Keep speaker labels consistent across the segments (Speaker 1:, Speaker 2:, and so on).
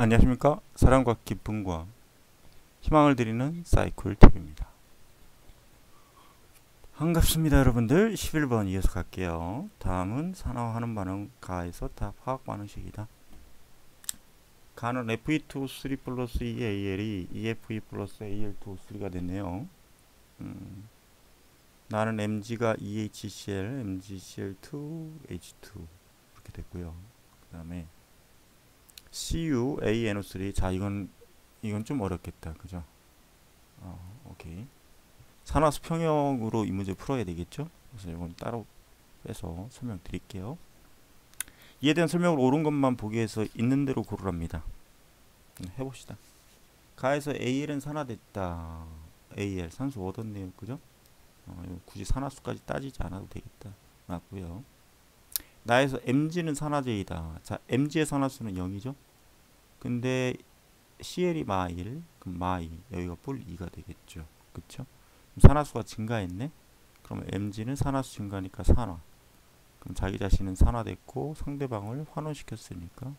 Speaker 1: 안녕하십니까. 사랑과 기쁨과 희망을 드리는 사이클 TV입니다. 반갑습니다 여러분들. 11번 이어서 갈게요. 다음은 산화하는 반응 가에서 답 화학 반응식이다. 가는 Fe2O3 플러스 2AL이 EFE 플러스 AL2O3가 됐네요. 나는 Mg가 EHCl, MgCl2, 이렇게 됐고요. 그 다음에 CuANO3. 자, 이건 좀 어렵겠다, 그죠? 오케이. 산화수평형으로 이 문제 풀어야 되겠죠? 그래서 이건 따로 빼서 설명드릴게요. 이에 대한 설명을 옳은 것만 보기 위해서 있는 대로 고르랍니다. 해봅시다. 가에서 AL은 산화됐다. AL 산소 얻었네요, 그죠? 굳이 산화수까지 따지지 않아도 되겠다. 맞고요. 나에서 Mg는 산화제이다. 자, Mg의 산화수는 0이죠? 근데 CL이 마1, 그럼 마2, 여기가 뿔 2가 되겠죠. 그쵸? 산화수가 증가했네? 그럼 Mg는 산화수 증가니까 산화. 그럼 자기 자신은 산화됐고 상대방을 환원시켰으니까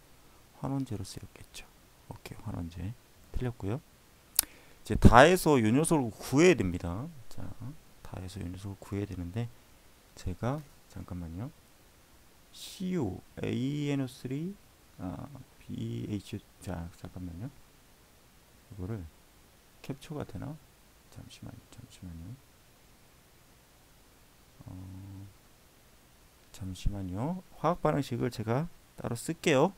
Speaker 1: 환원제로 쓰였겠죠. 오케이, 환원제. 틀렸고요. 이제 다해서 요 녀석을 구해야 됩니다. 자, 다해서 요 녀석을 구해야 되는데 제가 잠깐만요. CU, ANO3, BH, 자, 잠깐만요. 이거를 캡처가 되나? 잠시만요. 잠시만요. 화학 반응식을 제가 따로 쓸게요.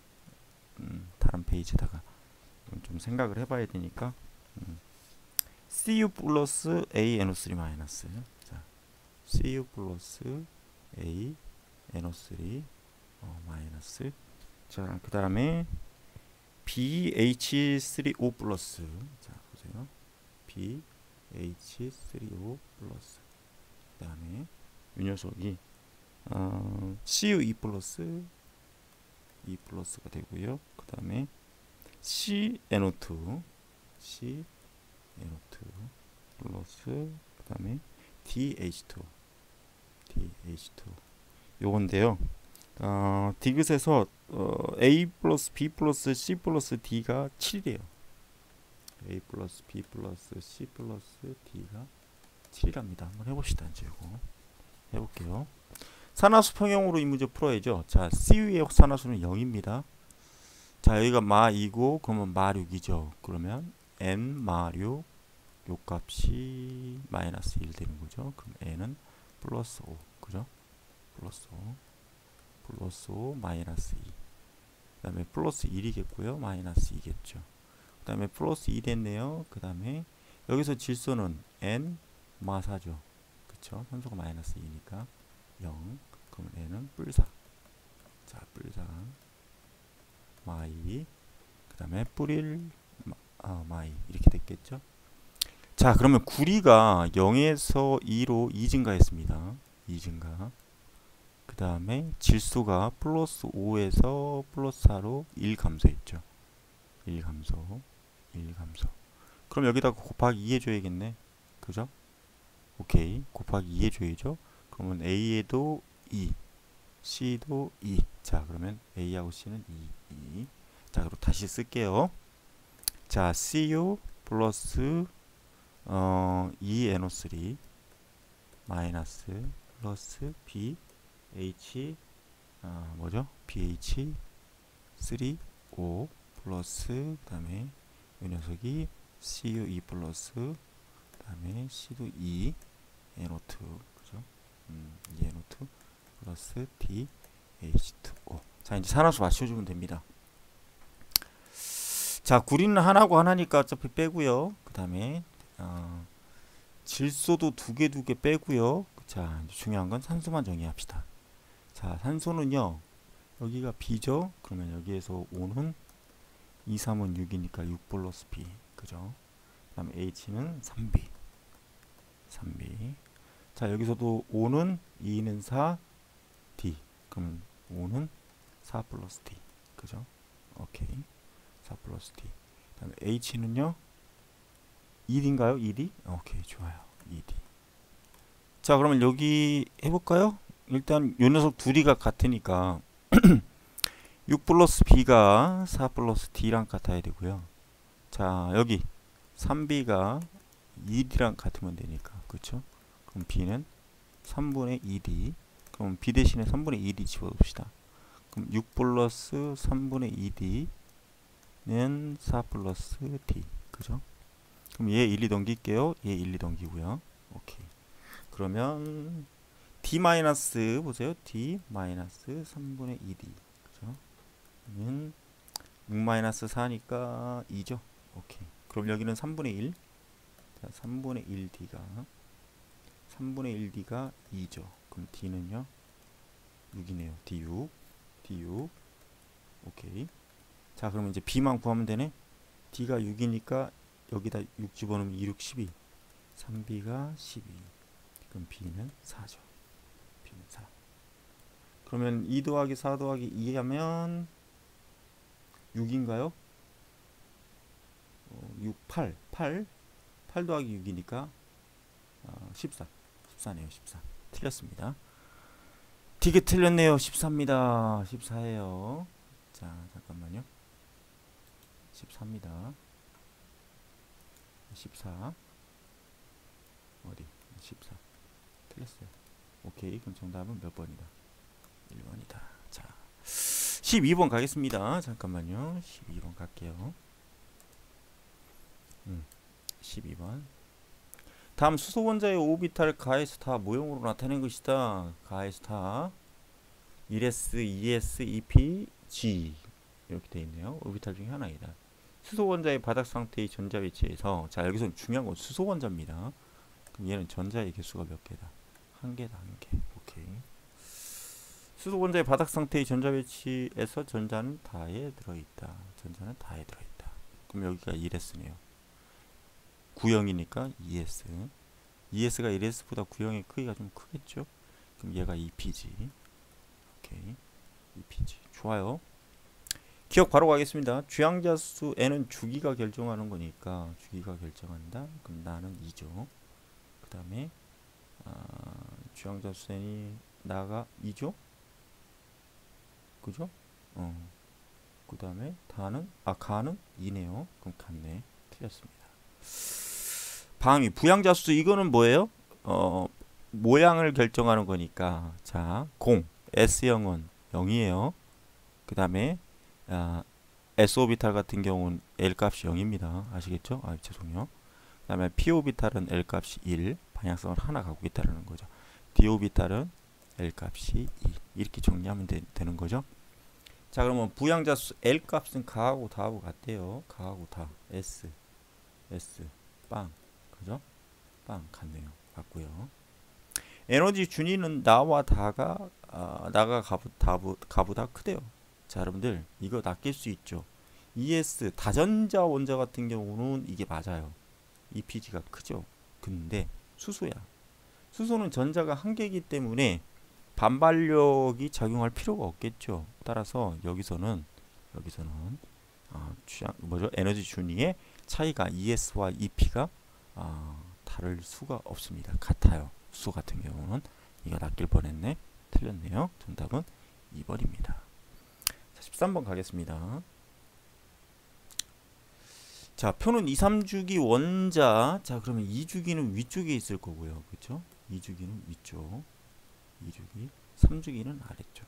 Speaker 1: 다른 페이지에다가 좀 생각을 해봐야 되니까. Cu 플러스 ANO3 마이너스. 자, Cu 플러스 ANO3 마이너스. 자, 그 다음에 BH3O 플러스. 자, 보세요. BH3O 플러스. 그 다음에 이 녀석이 CU2 플러스 2 플러스가 되고요. 그 다음에 CNO2 플러스, 그 다음에 DH2 요건데요. 디귿에서 A 플러스 B 플러스 C 플러스 D가 7이에요. A 플러스 B 플러스 C 플러스 D가 7이랍니다. 한번 해봅시다. 이제 이거 해볼게요. 산화수 평형으로 이 문제 풀어야죠. 자, CU의 산화수는 0입니다. 자, 여기가 마2고 그러면 마6이죠. 그러면 N 마6 요 값이 마이너스 1 되는 거죠. 그럼 N은 플러스 5, 그죠? 플러스 5 마이너스 2. 그 다음에 플러스 1이겠고요. 마이너스 2겠죠. 그 다음에 플러스 2 됐네요. 그 다음에 여기서 질소는 N 마4죠. 그쵸? 산소가 마이너스 2니까 0. 그럼 N은 뿔4. 자, 뿔 4 마2. 그 다음에 뿔1 마2 이렇게 됐겠죠. 자, 그러면 구리가 0에서 2로 2 증가했습니다. 2 증가. 그 다음에 질소가 플러스 5에서 플러스 4로 1 감소했죠. 1 감소. 그럼 여기다가 곱하기 2 해줘야겠네. 그죠? 오케이. 곱하기 2 해줘야죠. 그러면 A에도 2, C도 2. 자, 그러면 A하고 C는 2. 자, 그리고 다시 쓸게요. 자, Cu 플러스 2NO3 마이너스 플러스 BH 뭐죠? BH3O 플러스 그 다음에 이 녀석이 CU2 플러스 그 다음에 C도 2NO2 그죠? 2NO2 플러스 DH2O. 자, 이제 산화수 맞춰주면 됩니다. 자, 구리는 하나고 하나니까 어차피 빼고요. 그 다음에 질소도 두 개 빼고요. 자, 이제 중요한 건 산소만 정의합시다. 자, 산소는요. 여기가 B죠. 그러면 여기에서 O는 2, 3은 6이니까 6 플러스 B. 그죠? 그 다음에 H는 3B. 자, 여기서도 O는 2는 4, D. 그럼 O는 4 플러스 D. 그죠? 오케이. 4 플러스 D. 그 다음에 H는요. 1인가요? 1이? 오케이, 좋아요. 2D. 자, 그러면 여기 해볼까요? 일단 요 녀석 둘이가 같으니까 6 플러스 b가 4 플러스 d랑 같아야 되고요. 자, 여기 3b가 2d랑 같으면 되니까, 그렇죠? 그럼 b는 3분의 2d. 그럼 b 대신에 3분의 2d 집어봅시다. 그럼 6 플러스 3분의 2d는 4 플러스 d. 그죠? 그럼 얘 1, 2 넘길게요. 얘 1, 2 넘기고요. 오케이. 그러면 d 마이너스 보세요. d 마이너스 3분의 2d. 그죠? 그러면 6 마이너스 4니까 2죠. 오케이. 그럼 여기는 3분의 1. 자, 3분의 1d가 2죠. 그럼 d는요? 6이네요. d6. d6. 오케이. 자, 그러면 이제 b만 구하면 되네. d가 6이니까 여기다 6 집어넣으면 2, 6, 12. 3b가 12. 그럼 b는 4죠. b는 4. 그러면 2 더하기 4 더하기 2 하면 6인가요? 6, 8. 8 더하기 6이니까 14. 14네요. 14. 틀렸습니다. 되게 틀렸네요. 14입니다. 14예요. 자, 잠깐만요. 14입니다. 14. 어디? 14. 틀렸어요. 오케이. 그럼 정답은 몇 번이다? 1번이다. 자, 12번 가겠습니다. 잠깐만요. 12번 갈게요. 12번. 다음 수소원자의 오비탈 가에서 다 모형으로 나타낸 것이다. 가에서 다 1s, 2s, 2p, g 이렇게 되어 있네요. 오비탈 중에 하나이다. 수소원자의 바닥 상태의 전자 위치에서, 자, 여기서 중요한 건 수소원자입니다. 그럼 얘는 전자의 개수가 몇 개다? 한 개다. 한 개. 오케이. 수소원자의 바닥 상태의 전자 위치에서 전자는 다에 들어있다. 전자는 다에 들어있다. 그럼 여기가 1s네요. 구형이니까 2s. 2s가 1s보다 구형의 크기가 좀 크겠죠? 그럼 얘가 2pg. 오케이. 2pg. 좋아요. 기억 바로 가겠습니다. 주양자수 n은 주기가 결정하는 거니까 주기가 결정한다. 그럼 나는 2죠. 그 다음에 주양자수 n이 나가 2죠? 그죠? 그 다음에 가는 2네요. 그럼 같네. 틀렸습니다. 방위 부양자수 이거는 뭐예요? 모양을 결정하는 거니까 자, 0 S0은 0이에요. 그 다음에 S오비탈 같은 경우는 L 값이 0입니다. 아시겠죠? 죄송해요. 그 다음에 P오비탈은 L 값이 1 방향성을 하나 갖고 있다는 거죠. D오비탈은 L 값이 2 이렇게 정리하면 되는 거죠. 자, 그러면 부양자수 L 값은 가하고 다하고 같대요. 가하고 다 S 빵 그죠? 빵 같네요. 같고요. 에너지 준위는 나와 다가 나가 가보다 크대요. 자, 여러분들 이거 낚일 수 있죠. ES 다전자 원자 같은 경우는 이게 맞아요. EPG가 크죠. 근데 수소야. 수소는 전자가 한 개이기 때문에 반발력이 작용할 필요가 없겠죠. 따라서 여기서는 에너지 준위의 차이가 ES와 EP가 다를 수가 없습니다. 같아요. 수소 같은 경우는 이거 낚일 뻔했네. 틀렸네요. 정답은 2번입니다. 자, 13번 가겠습니다. 자, 표는 2, 3주기 원자. 자, 그러면 2주기는 위쪽에 있을 거고요. 그렇죠? 2주기는 위쪽. 2주기, 3주기는 아래쪽.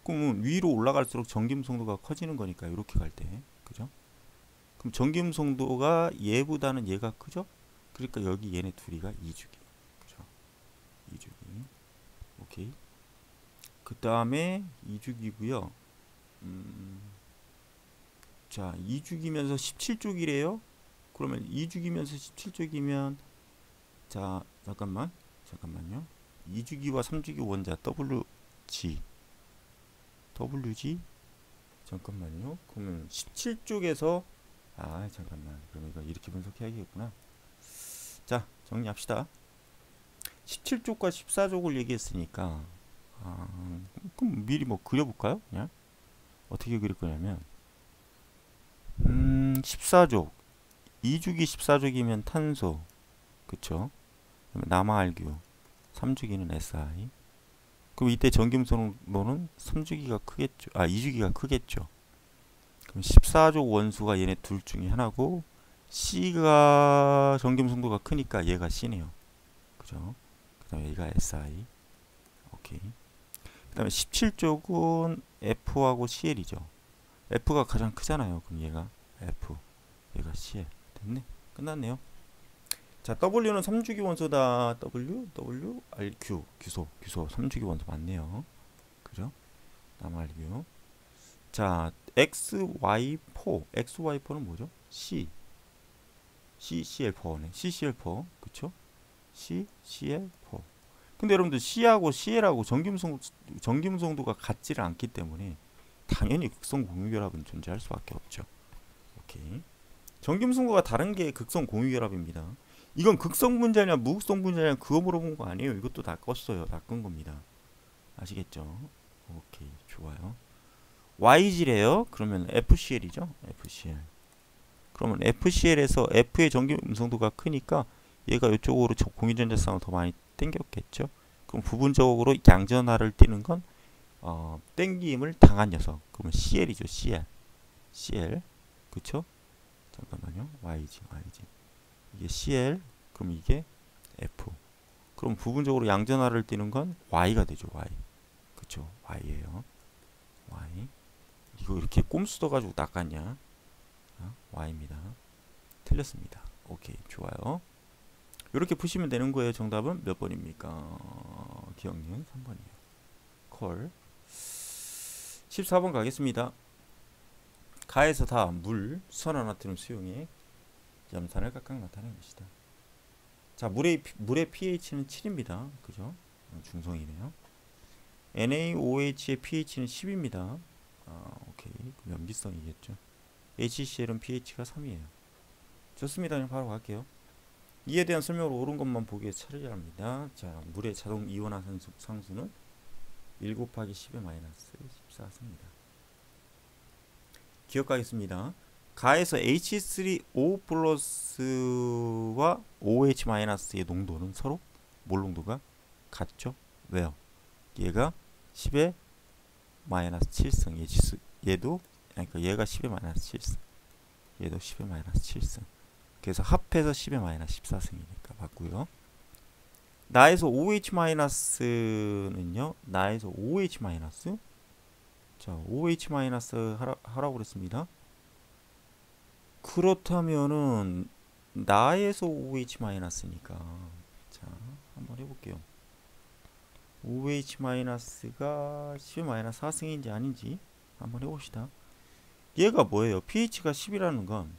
Speaker 1: 그럼 위로 올라갈수록 전기음성도가 커지는 거니까 이렇게 갈 때. 그죠? 그럼 전기음성도가 얘보다는 얘가 크죠? 그러니까 여기 얘네 둘이가 2주기. 그죠? 2주기. 오케이. 그 다음에 2주기고요. 자, 2주기면서 17쪽이래요. 그러면 2주기면서 17쪽이면 자, 잠깐만요. 2주기와 3주기 원자 WG 잠깐만요. 그러면 17쪽에서 잠깐만. 그럼 이거 이렇게 분석해야겠구나. 자, 정리합시다. 17쪽과 14쪽을 얘기했으니까 그럼 미리 뭐 그려볼까요? 그냥 어떻게 그릴 거냐면 14족 2주기 14족이면 탄소 그쵸? 남아알규 3주기는 SI 그럼 이때 전기음성도는 3주기가 크겠죠. 2주기가 크겠죠. 그럼 14족 원수가 얘네 둘 중에 하나고 C가 전기음성도가 크니까 얘가 C네요. 그죠? 그 다음에 얘가 SI. 오케이. 그 다음에 17쪽은 F하고 CL이죠. F가 가장 크잖아요. 그럼 얘가 F, 얘가 CL. 됐네. 끝났네요. 자, W는 3주기 원소다. RQ, 규소 3주기 원소 맞네요. 그죠? 남알규. 자, XY4는 뭐죠? CCl4네. CCl4. 그쵸? CCl4. 근데 여러분들 C하고 CL하고 전기음성도가 같지를 않기 때문에 당연히 극성 공유결합은 존재할 수밖에 없죠. 오케이. 전기음성도가 다른 게 극성 공유결합입니다. 이건 극성 분자냐 무극성 분자냐 그거 물어본 거 아니에요. 이것도 다 껐어요. 다 끈 겁니다. 아시겠죠? 오케이. 좋아요. YG래요. 그러면 FCL이죠. FCL. 그러면 FCL에서 F의 전기음성도가 크니까 얘가 이쪽으로 공유전자쌍을 더 많이 땡겼겠죠. 그럼 부분적으로 양전하를 띄는 건 땡김을 당한 녀석. 그러면 CL이죠. CL. 그쵸? 잠깐만요. YG. 이게 CL. 그럼 이게 F. 그럼 부분적으로 양전하를 띄는 건 Y가 되죠. Y. 그쵸? Y예요. Y. 이거 이렇게 꼼수 떠가지고 낚았냐? Y입니다. 틀렸습니다. 오케이. 좋아요. 이렇게 푸시면 되는 거예요. 정답은 몇 번입니까? 기억니은 3번이에요. 콜. 14번 가겠습니다. 가에서 다 물, 수산화나트륨 수용액, 염산을 각각 나타낸 것이다. 자, 물의 pH는 7입니다. 그죠? 중성이네요. NaOH의 pH는 10입니다. 오케이. 그럼 염기성이겠죠. HCl은 pH가 3이에요. 좋습니다. 그냥 바로 갈게요. 이에 대한 설명을 옳은 것만 보기에 처리합니다. 자, 물의 자동 이온화 상수는 1 곱하기 10의 마이너스 14입니다. 기억하겠습니다. 가에서 H3O 플러스와 OH 마이너스의 농도는 서로 몰 농도가 같죠? 왜요? 얘가 10의 마이너스 7승, 얘도 그러니까 얘가 10의 마이너스 7승, 얘도 10의 마이너스 7승. 그래서 합해서 10의 마이너스 14승이니까 맞고요. 나에서 OH 마이너스는요. 나에서 OH 마이너스. 자, OH 마이너스 하라고 그랬습니다. 그렇다면은 나에서 OH 마이너스니까 자, 한번 해볼게요. OH 마이너스가 10의 마이너스 4승인지 아닌지 한번 해봅시다. 얘가 뭐예요? pH가 10이라는 건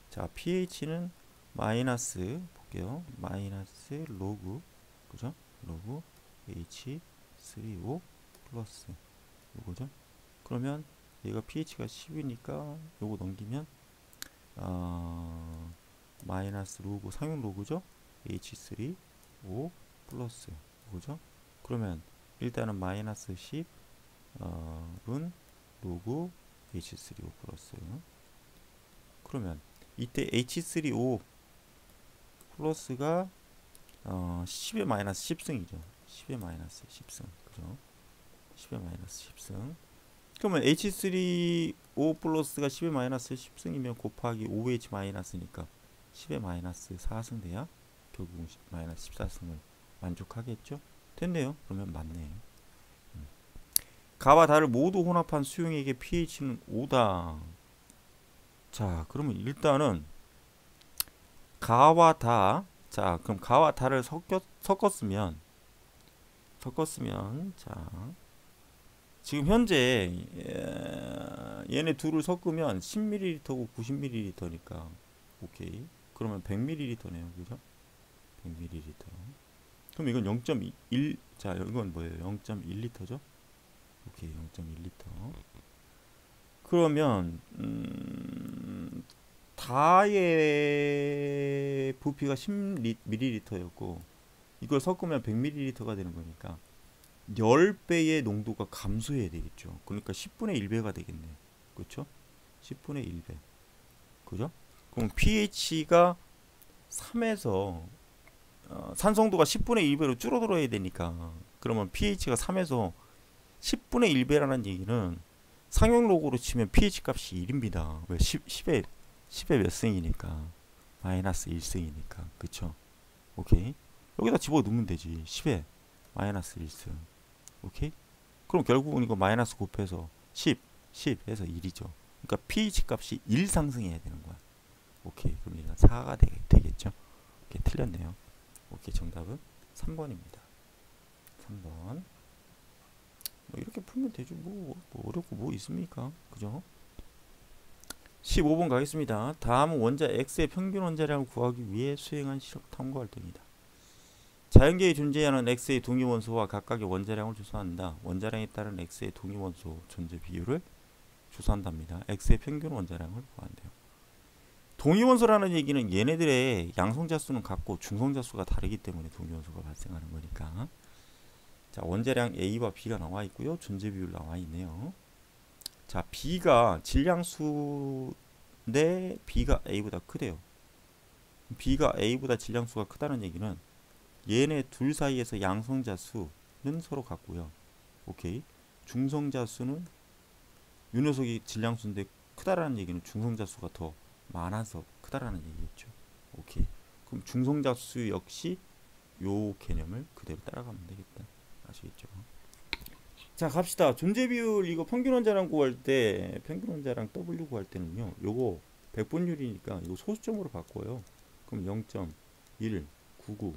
Speaker 1: 자, pH는 마이너스 볼게요. 마이너스 로그 그죠? 로그 H3O 플러스 요거죠? 그러면 얘가 pH가 10이니까 요거 넘기면 마이너스 로그 상용 로그죠? H3O 플러스 요거죠? 그러면 일단은 마이너스 10은 로그 H3O 플러스. 그러면 이때 H3O 플러스가 10의 마이너스 10승이죠. 10의 마이너스 10승. 그죠? 10의 마이너스 10승. 그러면 H3O 플러스가 10의 마이너스 10승이면 곱하기 OH 마이너스니까 10의 마이너스 4승 돼야 결국 마이너스 14승을 만족하겠죠? 됐네요. 그러면 맞네. 가와 다를 모두 혼합한 수용액의 pH는 5다. 자, 그러면 일단은 가와 다. 자, 그럼 가와 다를 섞었으면 자, 지금 현재 얘네 둘을 섞으면 10ml고 90ml니까 오케이. 그러면 100ml네요. 그죠? 100ml. 그럼 이건 0.1. 자, 이건 뭐예요? 0.1L죠? 오케이. 0.1L. 그러면 다의 부피가 10ml였고 이걸 섞으면 100ml가 되는 거니까 10배의 농도가 감소해야 되겠죠. 그러니까 10분의 1배가 되겠네. 그렇죠? 10분의 1배. 그죠? 그럼 pH가 3에서 산성도가 10분의 1배로 줄어들어야 되니까 그러면 pH가 3에서 10분의 1배라는 얘기는 상용 로그로 치면 pH 값이 1입니다. 왜 10의 몇 승이니까 마이너스 1승이니까 그쵸? 오케이. 여기다 집어넣으면 되지. 10에 마이너스 1승. 오케이. 그럼 결국은 이거 마이너스 곱해서 10 해서 1이죠. 그러니까 pH 값이 1 상승해야 되는 거야. 오케이. 그럼 일단 4가 되겠죠. 오케이. 틀렸네요. 오케이. 정답은 3번입니다. 3번. 뭐 이렇게 풀면 되죠. 뭐 어렵고 뭐 있습니까? 그죠? 15번 가겠습니다. 다음은 원자 X의 평균 원자량을 구하기 위해 수행한 실험 탐구 활동이다. 자연계에 존재하는 X의 동위원소와 각각의 원자량을 조사한다. 원자량에 따른 X의 동위원소 존재 비율을 조사한답니다. X의 평균 원자량을 구한대요. 동위원소라는 얘기는 얘네들의 양성자수는 같고 중성자수가 다르기 때문에 동위원소가 발생하는 거니까. 자, 원자량 A와 B가 나와 있고요. 존재 비율 나와 있네요. 자, B가 질량수인데 B가 A보다 크대요. B가 A보다 질량수가 크다는 얘기는 얘네 둘 사이에서 양성자수는 서로 같고요. 오케이. 중성자수는 이 녀석이 질량수인데 크다라는 얘기는 중성자수가 더 많아서 크다라는 얘기겠죠. 오케이. 그럼 중성자수 역시 요 개념을 그대로 따라가면 되겠다. 아시겠죠? 자, 갑시다. 존재 비율 이거 평균 원자량 구할 때 평균 원자량 W 구할 때는요. 요거 백분율이니까 이거 소수점으로 바꿔요. 그럼 0.199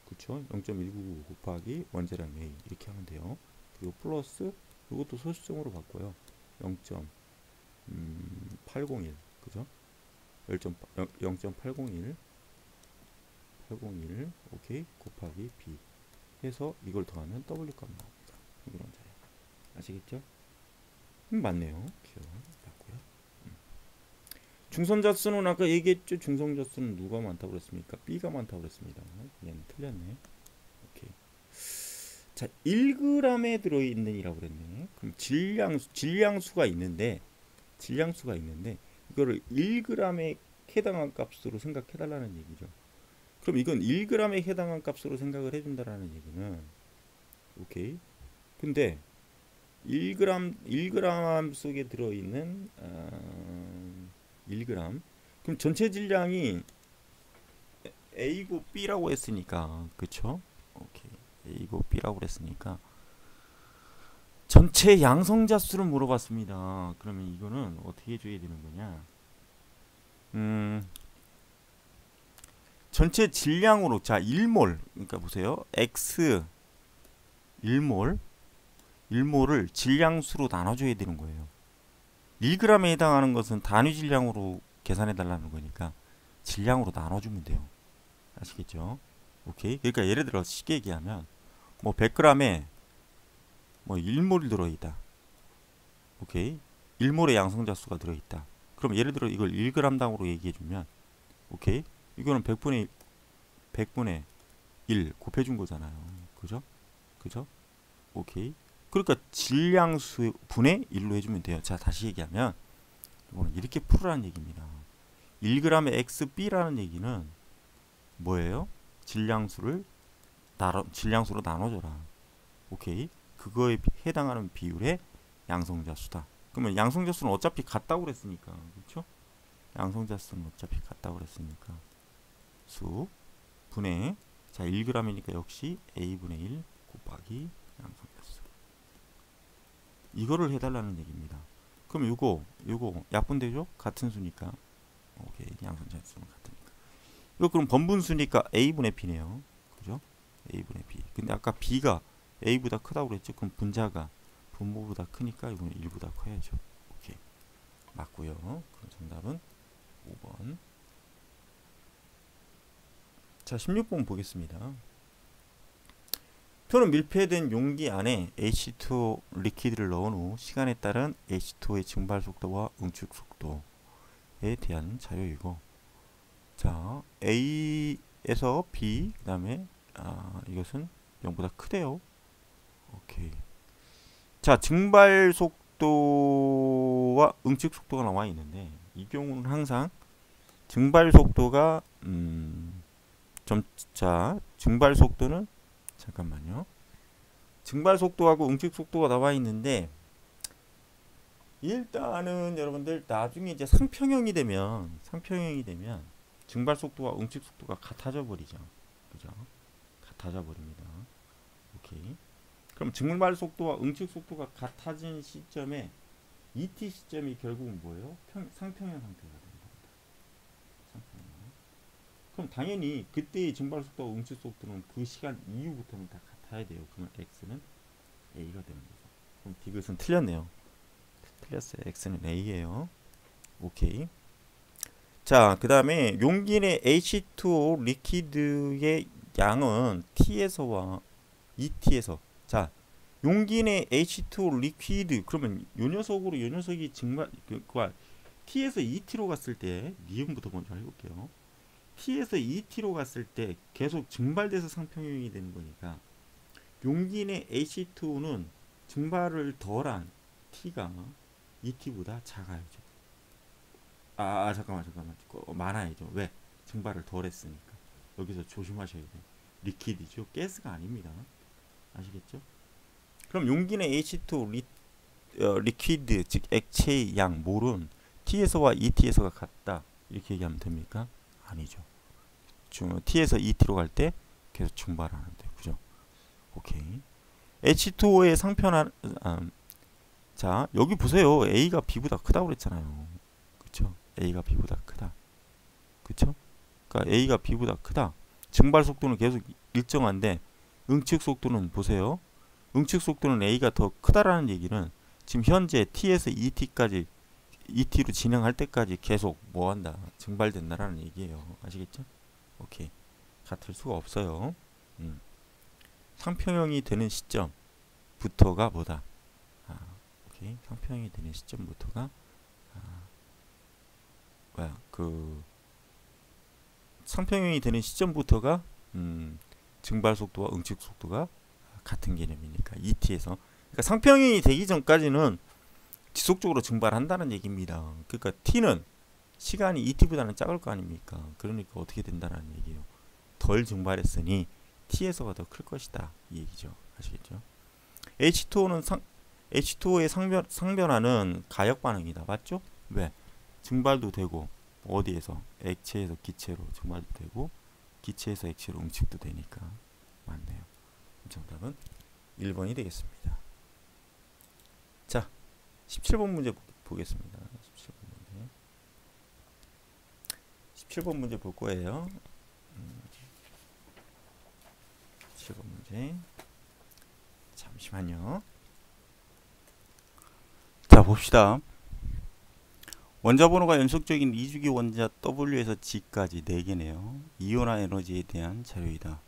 Speaker 1: 그쵸? 0.199 곱하기 원자량 A 이렇게 하면 돼요. 그리고 플러스 이것도 소수점으로 바꿔요. 0.801 그죠? 0.801 오케이 곱하기 B 해서 이걸 더하면 W 값 나옵니다. 평균 원자량 아시겠죠? 맞네요. 기억 맞고요. 중성자수는 아까 얘기했죠. 중성자수는 누가 많다고 그랬습니까? B가 많다고 그랬습니다. 얘는 틀렸네. 오케이. 자, 1g에 들어있는 이라고 그랬네. 그럼 질량수가 있는데 이거를 1g에 해당한 값으로 생각해달라는 얘기죠. 그럼 이건 1g에 해당한 값으로 생각을 해준다라는 얘기는 오케이. 근데 1g 속에 들어있는 1g 그럼 전체 질량이 A고 B라고 했으니까 그쵸? 오케이. A고 B라고 그랬으니까 전체 양성자수를 물어봤습니다. 그러면 이거는 어떻게 해줘야 되는 거냐? 전체 질량으로 자 1몰 그러니까 보세요. X 1몰을 질량수로 나눠줘야 되는 거예요. 1g에 해당하는 것은 단위 질량으로 계산해 달라는 거니까 질량으로 나눠주면 돼요. 아시겠죠? 오케이. 그러니까 예를 들어 쉽게 얘기하면 뭐 100g에 뭐 1몰 들어있다. 오케이. 1몰의 양성자수가 들어있다. 그럼 예를 들어 이걸 1g당으로 얘기해주면 오케이. 이거는 100분의 1 곱해준 거잖아요. 그죠? 오케이. 그러니까 질량수 분의 1로 해주면 돼요. 자, 다시 얘기하면 이거는 이렇게 풀으라는 얘기입니다. 1g의 XB라는 얘기는 뭐예요? 질량수로 나눠줘라. 오케이. 그거에 해당하는 비율의 양성자수다. 그러면 양성자수는 어차피 같다고 그랬으니까 그렇죠? 양성자수는 어차피 같다고 그랬으니까 수 분의 자 1g이니까 역시 A분의 1 곱하기 양성자수 이거를 해달라는 얘기입니다. 그럼 요거 약분되죠? 같은 수니까 오케이 양성자수는 같으니까 이거 그럼 번분수니까 A분의 B네요. 그죠? A분의 B 근데 아까 B가 A보다 크다고 그랬죠? 그럼 분자가 분모보다 크니까 이거는 1보다 커야죠. 오케이 맞고요. 그럼 정답은 5번. 자 16번 보겠습니다. 표는 밀폐된 용기 안에 H2O 리퀴드를 넣은 후 시간에 따른 H2O의 증발 속도와 응축 속도에 대한 자료이고 자 A에서 B 그 다음에 이것은 0보다 크대요. 오케이. 자 증발 속도와 응축 속도가 나와 있는데 이 경우는 항상 증발 속도가 자, 증발 속도는 잠깐만요. 증발 속도하고 응축 속도가 나와 있는데 일단은 여러분들 나중에 이제 상평형이 되면 증발 속도와 응축 속도가 같아져 버리죠. 그죠? 같아져 버립니다. 오케이. 그럼 증발 속도와 응축 속도가 같아진 시점에 ET 시점이 결국은 뭐예요? 상평형 상태가 되는 겁니다. 상평형. 그럼 당연히 그때의 증발 속도와 응축 속도는 그 시간 이후부터는 다 같아야 돼요. 그러면 X는 A가 되는 거죠. 그럼 디귿은 틀렸네요. 틀렸어요. X는 A예요. 오케이. 자, 그 다음에 용기 내 H2O 리퀴드의 양은 T에서와 ET에서. 자, 용기 내 H2O 리퀴드 그러면 요 녀석이 증발 T에서 ET로 갔을 때 니은부터 먼저 해볼게요. T에서 ET로 갔을 때 계속 증발돼서 상평형이 되는 거니까 용기 내 H2O는 증발을 덜한 T가 ET보다 작아야죠. 잠깐만. 많아야죠. 왜? 증발을 덜 했으니까. 여기서 조심하셔야 돼요. 리퀴드죠. 가스가 아닙니다. 아시겠죠? 그럼 용기 내 H2O 리퀴드 즉 액체의 양 몰은 T에서와 ET에서가 같다. 이렇게 얘기하면 됩니까? 아니죠. T에서 ET로 갈 때 계속 증발하는데. 그죠? 오케이. H2O의 상편한 자, 여기 보세요. A가 B보다 크다고 그랬잖아요. 그쵸? A가 B보다 크다. 그쵸? 그러니까 A가 B보다 크다. 증발 속도는 계속 일정한데 응축 속도는 보세요. 응축 속도는 A가 더 크다라는 얘기는 지금 현재 T에서 ET로 진행할 때까지 계속 뭐한다? 증발된다라는 얘기예요. 아시겠죠? 오케이. 같을 수가 없어요. 상평형이 되는 시점부터가 뭐다? 오케이. 상평형이 되는 시점부터가 상평형이 되는 시점부터가 증발 속도와 응축 속도가 같은 개념이니까 ET에서 그러니까 상평형이 되기 전까지는 지속적으로 증발한다는 얘기입니다. 그러니까 T는 시간이 ET보다는 작을 거 아닙니까? 그러니까 어떻게 된다는 얘기예요. 덜 증발했으니 T에서가 더 클 것이다 이 얘기죠. 아시겠죠? H2O의 상변화는 가역 반응이다. 맞죠? 왜? 증발도 되고 어디에서? 액체에서 기체로 증발도 되고 기체에서 액체로 응축도 되니까 맞네요. 정답은 1번이 되겠습니다. 자, 17번 문제 보겠습니다. 17번 문제 볼 거예요. 17번 문제. 잠시만요. 자, 봅시다. 원자 번호가 연속적인 2주기 원자 W에서 G까지 4개네요. 이온화 에너지에 대한 자료이다.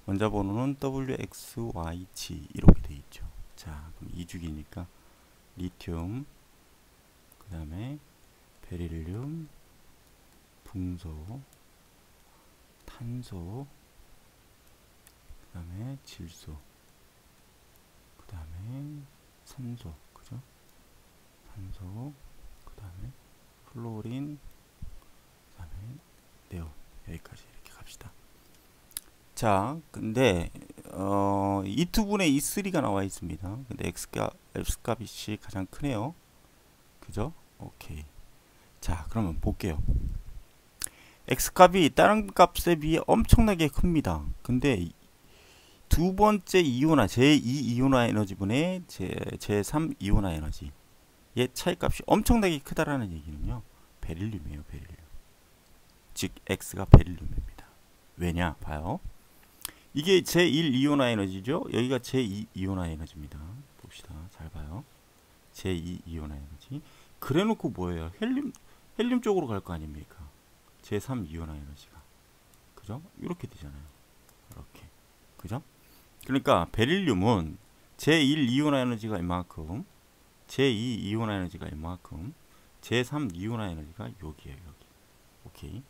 Speaker 1: 원자 번호는 WXYG 이렇게 되어 있죠. 자, 그럼 2주기니까 리튬, 그 다음에 베릴륨, 붕소, 탄소, 그 다음에 질소, 그 다음에 산소, 그죠? 산소, 그 다음에 플로린, 그 다음에 네온. 여기까지 이렇게 갑시다. 자, 근데 E2분의 E3가 나와 있습니다. 근데 X값이 가장 크네요. 그죠? 오케이. 자, 그러면 볼게요. X값이 다른 값에 비해 엄청나게 큽니다. 근데 두 번째 이온화, 제2 이온화 에너지분의 제3 이온화 에너지 얘 차이값이 엄청나게 크다라는 얘기는요. 베릴륨이에요. 베릴륨. 즉 X가 베릴륨입니다. 왜냐? 봐요. 이게 제1 이온화 에너지죠. 여기가 제2 이온화 에너지입니다. 봅시다. 잘 봐요. 제2 이온화 에너지. 그래놓고 뭐예요? 헬륨 쪽으로 갈 거 아닙니까? 제3 이온화 에너지가. 그죠? 이렇게 되잖아요. 이렇게. 그죠? 그러니까 베릴륨은 제1 이온화 에너지가 이만큼, 제2 이온화 에너지가 이만큼, 제3 이온화 에너지가 여기에요. 여기. 오케이.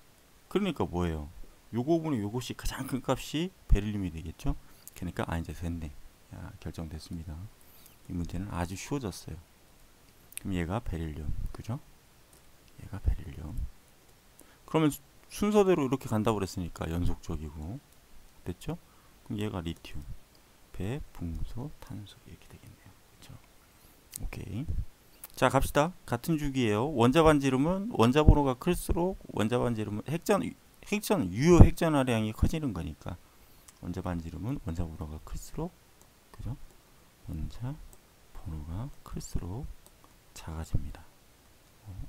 Speaker 1: 그러니까 뭐예요? 요거분의 요것이 가장 큰 값이 베릴륨이 되겠죠? 그러니까 이제 됐네. 야, 결정됐습니다. 이 문제는 아주 쉬워졌어요. 그럼 얘가 베릴륨. 그죠? 얘가 베릴륨. 그러면 순서대로 이렇게 간다고 그랬으니까 연속적이고 됐죠? 그럼 얘가 리튬, 배, 붕소, 탄소 이렇게 되겠네요. 그렇죠? 오케이. 자 갑시다. 같은 주기예요. 원자 반지름은 원자 번호가 클수록 원자 반지름은 핵전 유효 핵전화량이 커지는 거니까 원자 반지름은 원자 번호가 클수록 그죠? 원자 번호가 클수록 작아집니다.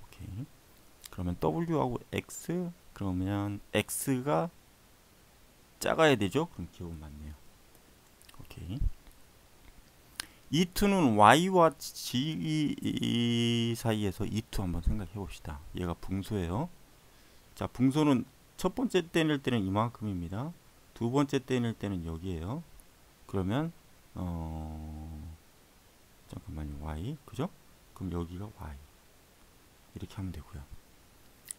Speaker 1: 오케이. 그러면 W하고 X 그러면 X가 작아야 되죠? 그럼 기억은 맞네요. 오케이. E2는 Y와 G 사이에서 E2 한번 생각해 봅시다. 얘가 붕소예요. 자, 붕소는 첫 번째 떼낼 때는 이만큼입니다. 두 번째 떼낼 때는 여기에요. 그러면 잠깐만요. Y 그죠? 그럼 여기가 Y 이렇게 하면 되고요.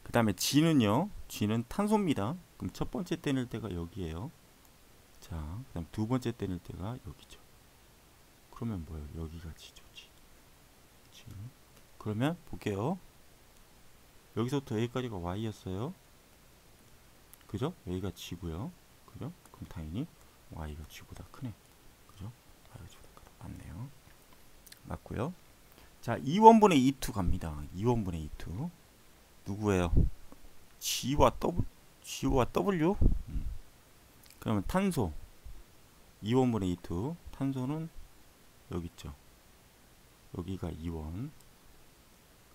Speaker 1: 그 다음에 G는요. G는 탄소입니다. 그럼 첫 번째 떼낼 때가 여기에요. 자, 그 다음 두 번째 떼낼 때가 여기죠. 그러면 뭐예요? 여기가 G죠. G. 그러면 볼게요. 여기서부터 여기까지가 Y였어요. 그죠? 여기가 G고요. 그죠? 그럼 당연히 Y가 G보다 크네. 그죠? Y가 G보다 크다. 맞네요. 맞고요. 자, 2원분의 E2 갑니다. 2원분의 E2. 누구예요? G와 W? 그러면 탄소 2원분의 E2 탄소는 여기 있죠. 여기가 2원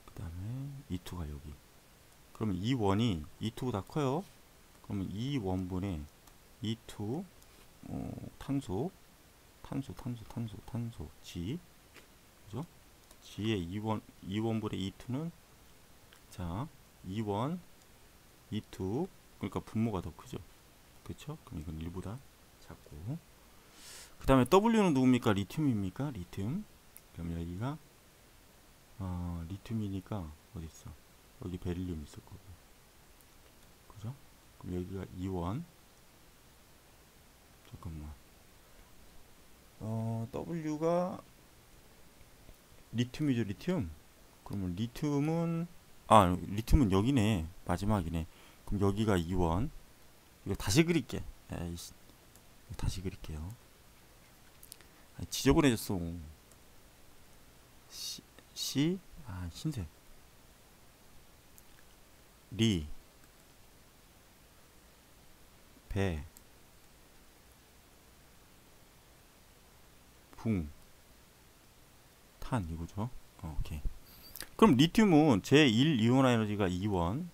Speaker 1: 그 다음에 E2가 여기. 그러면 2원이 E2보다 커요. 그러면 2원분의 E2 탄소 G 그죠? G의 2원분의 E2는 자 2원 E2 그러니까 분모가 더 크죠. 그렇죠? 그럼 이건 1보다 작고 그 다음에 W는 누굽니까? 리튬입니까? 리튬. 그럼 여기가 리튬이니까 어디 있어? 여기 베릴륨 있을 거고. 그죠? 그럼 여기가 2원. 잠깐만. W가 리튬이죠, 리튬. 그러면 리튬은 리튬은 여기네. 마지막이네. 그럼 여기가 2원. 이거 다시 그릴게. 에이씨. 다시 그릴게요. 지저분해졌어. C 흰색 리 배 붕 탄 이거죠. 오케이. 그럼 리튬은 제1 이온 에너지가 2원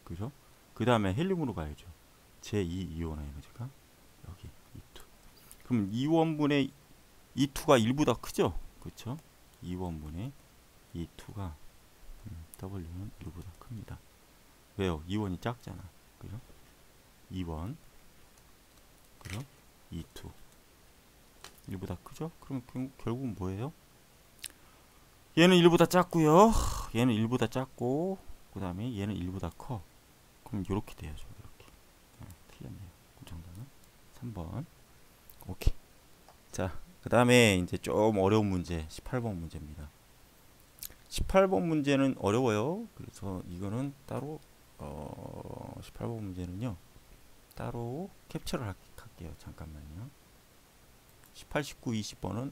Speaker 1: 그죠? 그 다음에 헬륨으로 가야죠. 제2 이온 에너지가 여기 2. 그럼 2원분의 E2가 1보다 크죠? 그렇죠? 2원분의 E2가 W는 1보다 큽니다. 왜요? 2원이 작잖아. 그죠? 2원 그죠? E2 1보다 크죠? 그럼 결국은 뭐예요? 얘는 1보다 작고요. 얘는 1보다 작고 그 다음에 얘는 1보다 커. 그럼 이렇게 돼야죠. 이렇게. 틀렸네요. 그 정도는 3번. 오케이. 자, 그 다음에 이제 좀 어려운 문제 18번 문제입니다. 18번 문제는 어려워요. 그래서 이거는 따로 18번 문제는요. 따로 캡처를 할게요. 잠깐만요. 18, 19, 20번은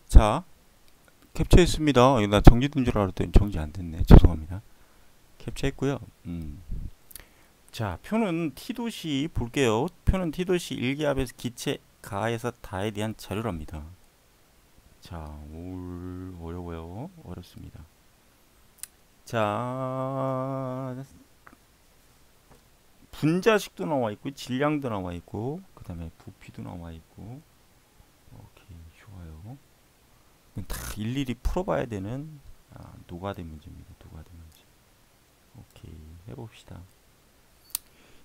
Speaker 1: 자 캡처했습니다. 나 정지된 줄 알았더니 정지 안 됐네. 죄송합니다. 캡처했고요. 자, 표는 T도시 볼게요. 표는 T도시 1기압에서 기체 가에서 다에 대한 자료랍니다. 자, 어려워요. 어렵습니다. 자, 분자식도 나와 있고 질량도 나와 있고 그 다음에 부피도 나와 있고. 오케이, 좋아요. 이건 다 일일이 풀어봐야 되는 노가다 문제입니다. 노가다 문제. 오케이, 해봅시다.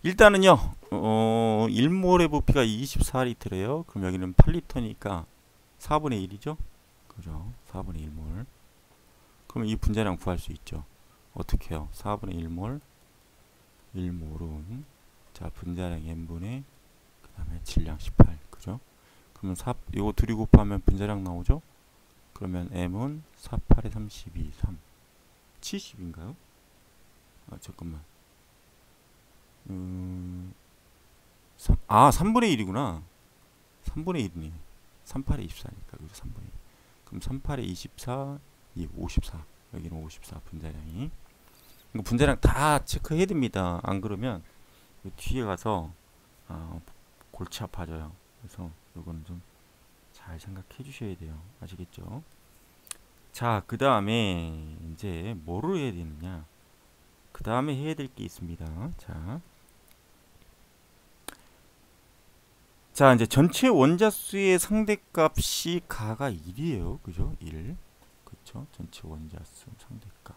Speaker 1: 일단은요, 1몰의 부피가 24리터래요. 그럼 여기는 8리터니까 4분의 1이죠? 그죠? 4분의 1몰. 그러면 이 분자량 구할 수 있죠. 어떻게 해요? 4분의 1몰. 1몰은, 자, 분자량 n분의, 그 다음에 질량 18. 그죠? 그러면 이거 둘이 곱하면 분자량 나오죠? 그러면 m은 4, 8에 32, 3. 70인가요? 잠깐만. 3분의 1이구나. 3분의 1이네. 3, 8에 24니까. 그래서 3분의 1. 그럼 3, 8에 24, 54. 여기는 54 분자량이. 이거 분자량 다 체크해야 됩니다. 안 그러면 뒤에 가서 골치 아파져요. 그래서 이거는 좀 잘 생각해 주셔야 돼요. 아시겠죠? 자, 그 다음에 이제 뭐를 해야 되느냐? 그 다음에 해야 될 게 있습니다. 자, 이제 전체 원자수의 상대값이 가가 1이에요. 그죠? 1. 그쵸? 전체 원자수 상대값.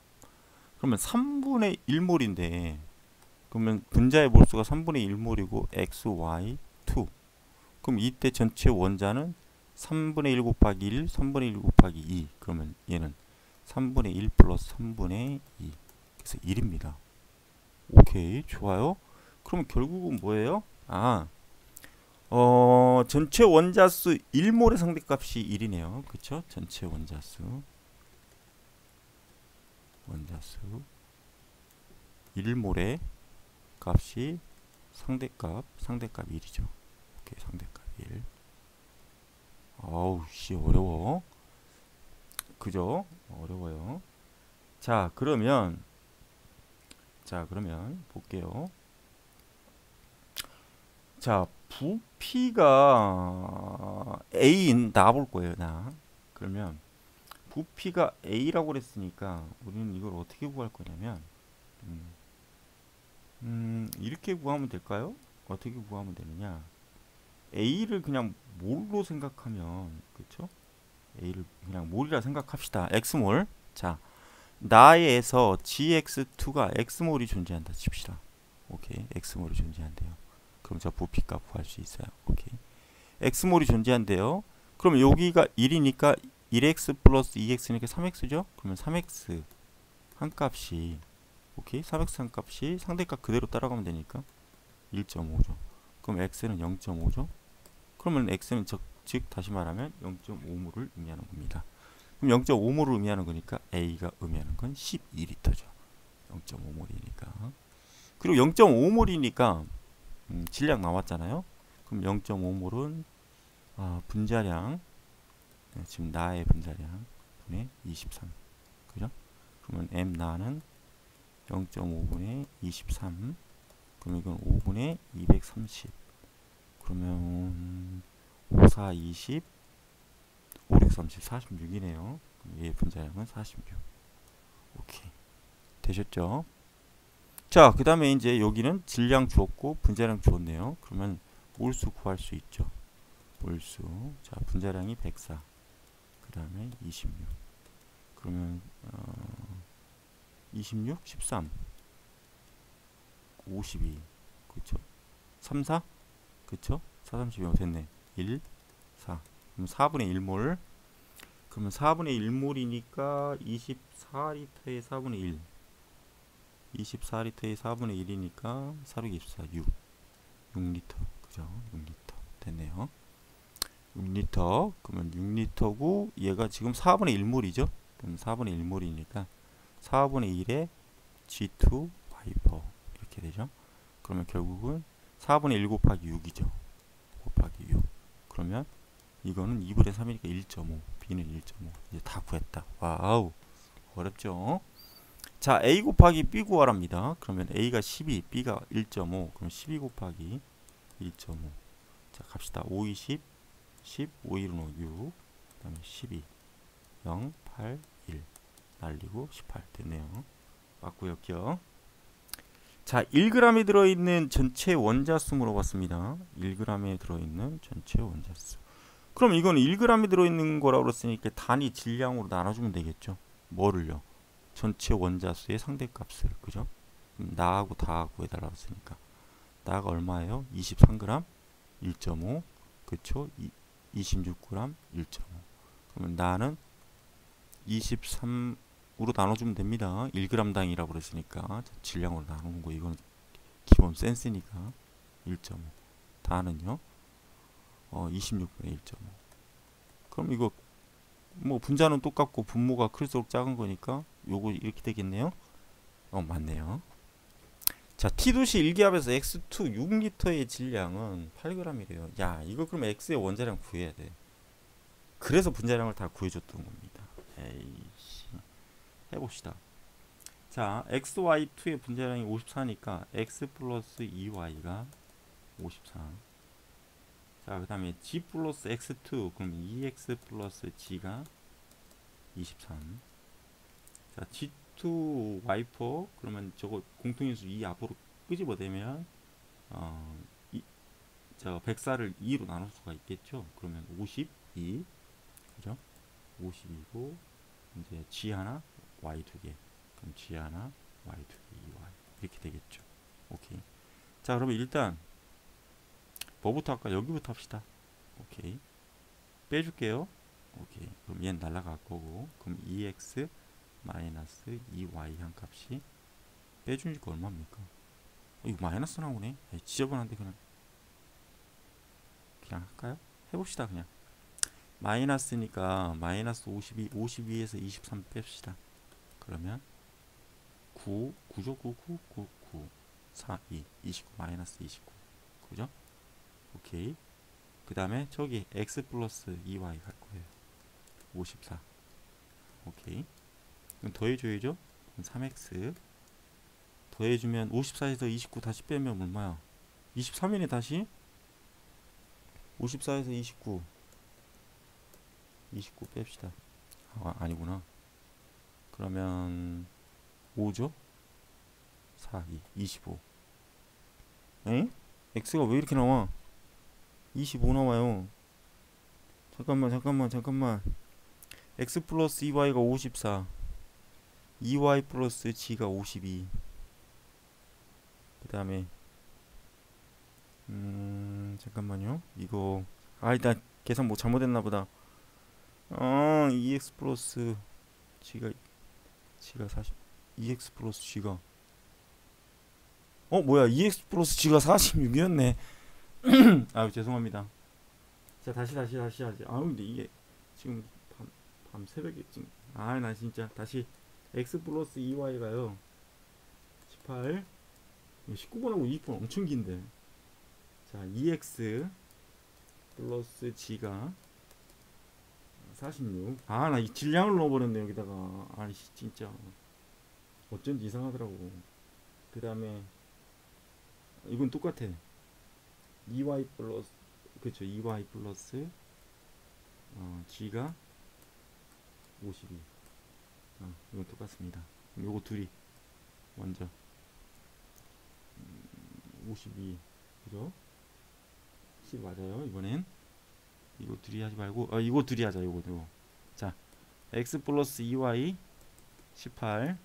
Speaker 1: 그러면 3분의 1몰인데, 그러면 분자의 몰수가 3분의 1몰이고, x, y, 2. 그럼 이때 전체 원자는 3분의 1 곱하기 1, 3분의 1 곱하기 2. 그러면 얘는 3분의 1 플러스 3분의 2. 그래서 1입니다. 오케이, 좋아요. 그럼 결국은 뭐예요? 전체 원자수 1몰의 상대값이 1이네요. 그쵸? 전체 원자수 1몰의 값이 상대값 1이죠. 오케이, 상대값 1. 아우, 씨, 어려워. 그죠? 어려워요. 자, 그러면 볼게요. 자, 부피가 A인 나볼 거예요, 나. 그러면 부피가 A라고 그랬으니까 우리는 이걸 어떻게 구할 거냐면 이렇게 구하면 될까요? 어떻게 구하면 되느냐? A를 그냥 몰로 생각하면, 그쵸? A를 그냥 몰이라 생각합시다. X몰. 자, 나에서 GX2가 X몰이 존재한다 칩시다. 오케이, X몰이 존재한대요. 그럼 저 부피값 구할 수 있어요. 오케이, X몰이 존재한대요. 그럼 여기가 1이니까 1x 플러스 2x니까 3x죠? 그러면 3x 한 값이, 오케이, 3x 한 값이 상대값 그대로 따라가면 되니까 1.5죠. 그럼 x는 0.5죠. 그러면 x는 즉 다시 말하면 0.5몰을 의미하는 겁니다. 그럼 0.5몰을 의미하는 거니까 a가 의미하는 건 12리터죠. 0.5몰이니까. 그리고 0.5몰이니까 질량 나왔잖아요. 그럼 0.5몰은 분자량, 지금 나의 분자량 분의 23. 그죠? 그러면 m 나는 0.5분의 23. 그럼 이건 5분의 230. 그러면 5, 4, 20, 5, 6, 30, 46이네요. 얘의 분자량은 46. 오케이. 되셨죠? 자, 그 다음에 이제 여기는 질량 주었고 분자량 주었네요. 그러면 몰수 구할 수 있죠. 몰수. 자, 분자량이 104. 그 다음에 26. 그러면 26, 13, 52. 그쵸? 3, 4? 그쵸? 4, 32. 됐네. 1, 4. 그럼 4분의 1몰. 그러면 4분의 1몰이니까 24리터의 4분의 1. 24리터의 4분의 1이니까 4, 6, 24, 6. 6리터. 그죠? 6리터. 됐네요. 6리터. 그러면 6리터고 얘가 지금 4분의 1몰이죠? 그럼 4분의 1몰이니까 4분의 1에 G2 와이퍼 이렇게 되죠? 그러면 결국은 4분의 1 곱하기 6이죠. 곱하기 6. 그러면 이거는 2분의 3이니까 1.5. B는 1.5. 이제 다 구했다. 와우. 어렵죠? 자, A 곱하기 B 구하랍니다. 그러면 A가 12, B가 1.5. 그럼 12 곱하기 1.5. 자, 갑시다. 5, 20, 10, 5, 1은 5, 6. 그 다음에 12, 0, 8, 1. 날리고 18 됐네요. 맞고요. 겨. 자, 1g이 들어있는 전체 원자수 물어봤습니다. 1g에 들어있는 전체 원자수. 그럼 이건 1g이 들어있는 거라고 그랬으니까 단위 질량으로 나눠주면 되겠죠. 뭐를요? 전체 원자수의 상대값을. 그죠? 나하고 다 구해달라고 했으니까 나가 얼마예요? 23g 1.5. 그쵸? 26g 1.5. 그러면 나는 23으로 나눠주면 됩니다. 1g당이라고 그랬으니까 질량으로 나누는 거 이건 기본 센스니까 1.5. 다는요 26분의 1.5. 그럼 이거 뭐 분자는 똑같고 분모가 클수록 작은 거니까 요거 이렇게 되겠네요. 맞네요. 자, T도시 1기압에서 X2 6리터의 질량은 8g이래요. 야, 이거 그러면 X의 원자량 구해야 돼. 그래서 분자량을 다 구해줬던 겁니다. 에이씨. 해봅시다. 자, XY2의 분자량이 54니까 X 플러스 2Y가 54. 자, 그 다음에 G 플러스 X2 그럼 2X 플러스 G가 23. 자, G2 Y4 그러면 저거 공통인수 2 앞으로 끄집어내면 저 104를 2로 나눌 수가 있겠죠. 그러면 52. 그죠? 52고 이제 G 하나 Y 두 개. 그럼 G 하나 Y 두 개 2Y 이렇게 되겠죠. 오케이. 자, 그러면 일단 뭐부터 할까? 여기부터 합시다. 오케이. 빼줄게요. 오케이. 그럼 얘는 날라갈 거고 그럼 2x 마이너스 2y 한 값이 빼주니까 얼마입니까? 이거 마이너스 나오네. 지저분한데 그냥 할까요? 해봅시다. 그냥 마이너스니까 마이너스 52에서 23 뺍시다. 그러면 9죠? 9 4 2 29 마이너스 29. 그죠? 오케이. 그 다음에 저기 x 플러스 2y 갈 거예요. 54. 오케이. 그럼 더해줘야죠. 그럼 3x 더해주면 54에서 29 다시 빼면 얼마야? 23이네. 다시 54에서 29 뺍시다. 아니구나. 그러면 5죠? 4, 25. 에? x가 왜 이렇게 나와? 25 나와요. 잠깐만. x 플러스 2y가 54. 2y 플러스 g가 52. 그 다음에 잠깐만요. 이거 일단 계산 뭐 잘못했나 보다. 2x 플러스 g가 40. 2x 플러스 g가 뭐야? 2x 플러스 g가 46이었네. 죄송합니다. 자, 다시 하지. 근데 이게 지금 밤 새벽에 지금 나 진짜 다시 x 플러스 2y가요 18. 19번하고 20번 엄청 긴데. 자, 2x 플러스 g가 46. 나 이 질량을 넣어버렸네 여기다가. 진짜 어쩐지 이상하더라고. 그 다음에 이건 똑같아. 2y 플러스 그쵸 2y 플러스 g가 52. 이건 똑같습니다. 요거 둘이 먼저 52 그죠? 10 맞아요. 이번엔 이거 둘이 하지 말고 이거 둘이 하자. 요거. 자, x 플러스 2y 18.